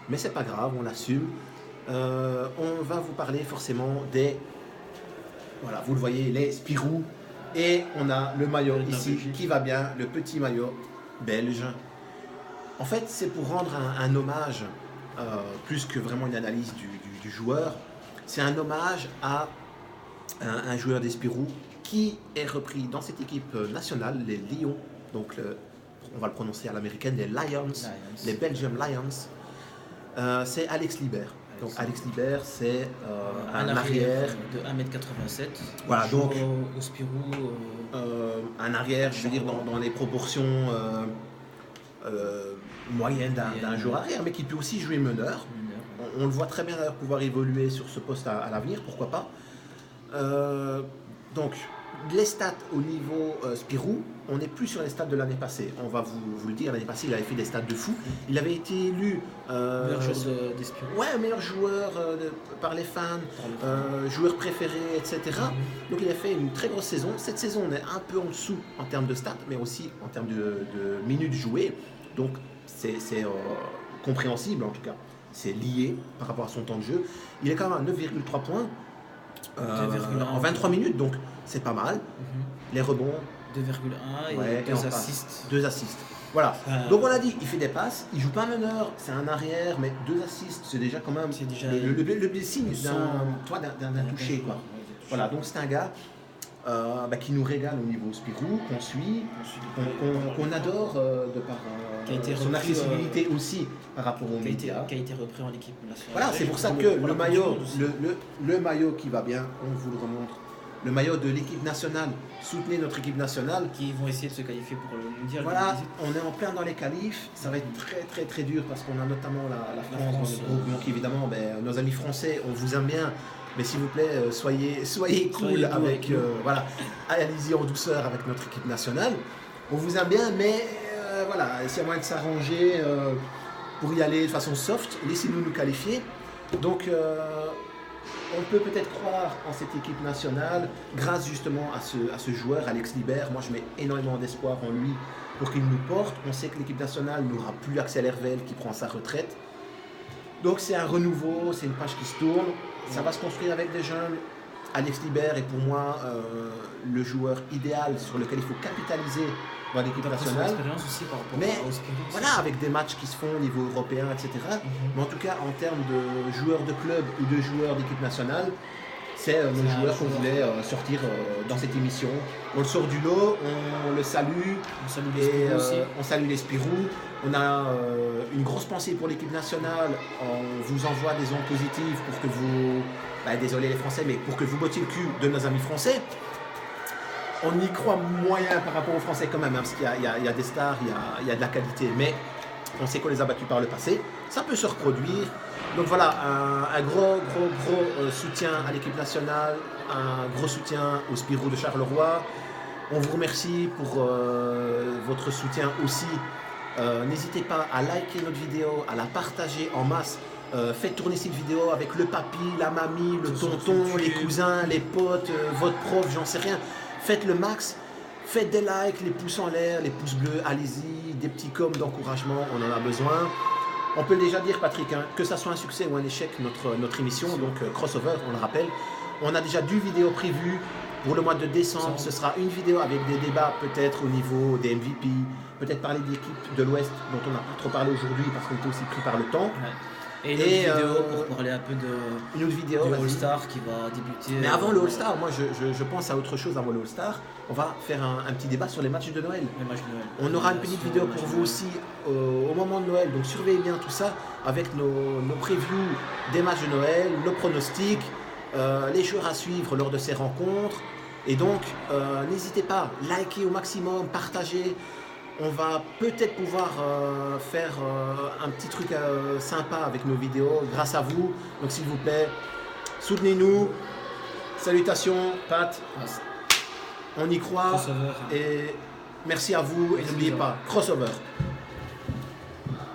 mais c'est pas grave, on l'assume. On va vous parler forcément des, voilà, vous le voyez, les Spirou, et on a le maillot ici qui va bien, le petit maillot belge. En fait, c'est pour rendre un hommage, plus que vraiment une analyse du joueur. C'est un hommage à un joueur des Spirou qui est repris dans cette équipe nationale, les Lions. Donc, on va le prononcer à l'américaine, les Lions, les Belgium Lions. C'est Alex Libert. Donc, Alex Libert, c'est un arrière de 1m87. Voilà, donc au Spirou. un arrière, je veux dire, dans les proportions moyennes d'un joueur arrière, mais qui peut aussi jouer meneur. On le voit très bien d'ailleurs pouvoir évoluer sur ce poste à l'avenir, pourquoi pas. Donc, les stats au niveau Spirou, on n'est plus sur les stats de l'année passée. On va vous le dire, l'année passée, il avait fait des stats de fou. Il avait été élu meilleur joueur des Spirou. Ouais, meilleur joueur par les fans, joueur préféré, etc. Donc, il a fait une très grosse saison. Cette saison, on est un peu en dessous en termes de stats, mais aussi en termes de minutes jouées. Donc, c'est compréhensible en tout cas. C'est lié par rapport à son temps de jeu. Il est quand même à 9,3 points. En 23 minutes, donc c'est pas mal. Les rebonds 2,1 et 2 assists. 2 assists. Voilà. Donc on a dit, il fait des passes, il joue pas meneur, c'est un arrière, mais 2 assists, c'est déjà quand même déjà le signe d'un toucher, quoi. Voilà, donc c'est un gars qui nous régale au niveau Spirou, qu'on suit, qu'on adore de par son accessibilité aussi par rapport aux médias. Qui a été repris en équipe nationale. Voilà, c'est pour ça que le maillot qui va bien, on vous le remontre. Le maillot de l'équipe nationale, soutenez notre équipe nationale. Qui vont essayer de se qualifier pour le mondial. Voilà, on est en plein dans les qualifs, ça va être très très très dur parce qu'on a notamment la France dans le groupe. Donc évidemment, nos amis français, on vous aime bien, mais s'il vous plaît, soyez cool avec, voilà, allez-y en douceur avec notre équipe nationale. On vous aime bien, mais voilà, s'il y a moyen de s'arranger pour y aller de façon soft, laissez-nous nous qualifier. Donc on peut peut-être croire en cette équipe nationale grâce justement à ce joueur, Alex Libert. Moi, je mets énormément d'espoir en lui pour qu'il nous porte. On sait que l'équipe nationale n'aura plus Axel Hervel qui prend sa retraite. Donc c'est un renouveau, c'est une page qui se tourne. Ça va se construire avec des jeunes. Alex Libert est pour moi le joueur idéal sur lequel il faut capitaliser dans l'équipe nationale. Aussi par rapport mais au voilà, avec des matchs qui se font au niveau européen, etc. Mais en tout cas, en termes de joueurs de club ou de joueurs d'équipe nationale, c'est le joueur qu'on voulait sortir dans cette émission. On le sort du lot, on le salue. On salue les Spirou. On a une grosse pensée pour l'équipe nationale. On vous envoie des ondes positives pour que vous... désolé les Français, mais pour que vous bottiez le cul de nos amis français. On y croit moyen par rapport aux Français quand même, parce qu'il y a des stars, il y a de la qualité, mais on sait qu'on les a battus par le passé. Ça peut se reproduire. Donc voilà, un gros soutien à l'équipe nationale, un gros soutien au Spirou de Charleroi. On vous remercie pour votre soutien aussi. N'hésitez pas à liker notre vidéo, à la partager en masse. Faites tourner cette vidéo avec le papy, la mamie, le tonton, les cousins, les potes, votre prof, j'en sais rien. Faites le max, faites des likes, les pouces en l'air, les pouces bleus, allez-y, des petits coms d'encouragement, on en a besoin. On peut déjà dire, Patrick, que ça soit un succès ou un échec, notre émission, donc Crossover, on le rappelle. On a déjà 2 vidéos prévues pour le mois de décembre. Ce sera une vidéo avec des débats peut-être au niveau des MVP, peut-être parler d'équipes de l'Ouest dont on n'a pas trop parlé aujourd'hui parce qu'on était aussi pris par le temps. Ouais. Et une autre vidéo pour parler un peu une autre vidéo du All-Star qui va débuter. Mais avant le All-Star, moi je pense à autre chose avant le All-Star. On va faire un petit débat sur les matchs de Noël. On aura une petite vidéo pour vous aussi au moment de Noël. Donc surveillez bien tout ça avec nos previews des matchs de Noël, nos pronostics, les joueurs à suivre lors de ces rencontres. Et donc n'hésitez pas, likez au maximum, partagez. On va peut-être pouvoir faire un petit truc sympa avec nos vidéos grâce à vous. Donc s'il vous plaît, soutenez-nous. Salutations, Pat. On y croit. Crossover. Et merci à vous. Et n'oubliez pas, Crossover.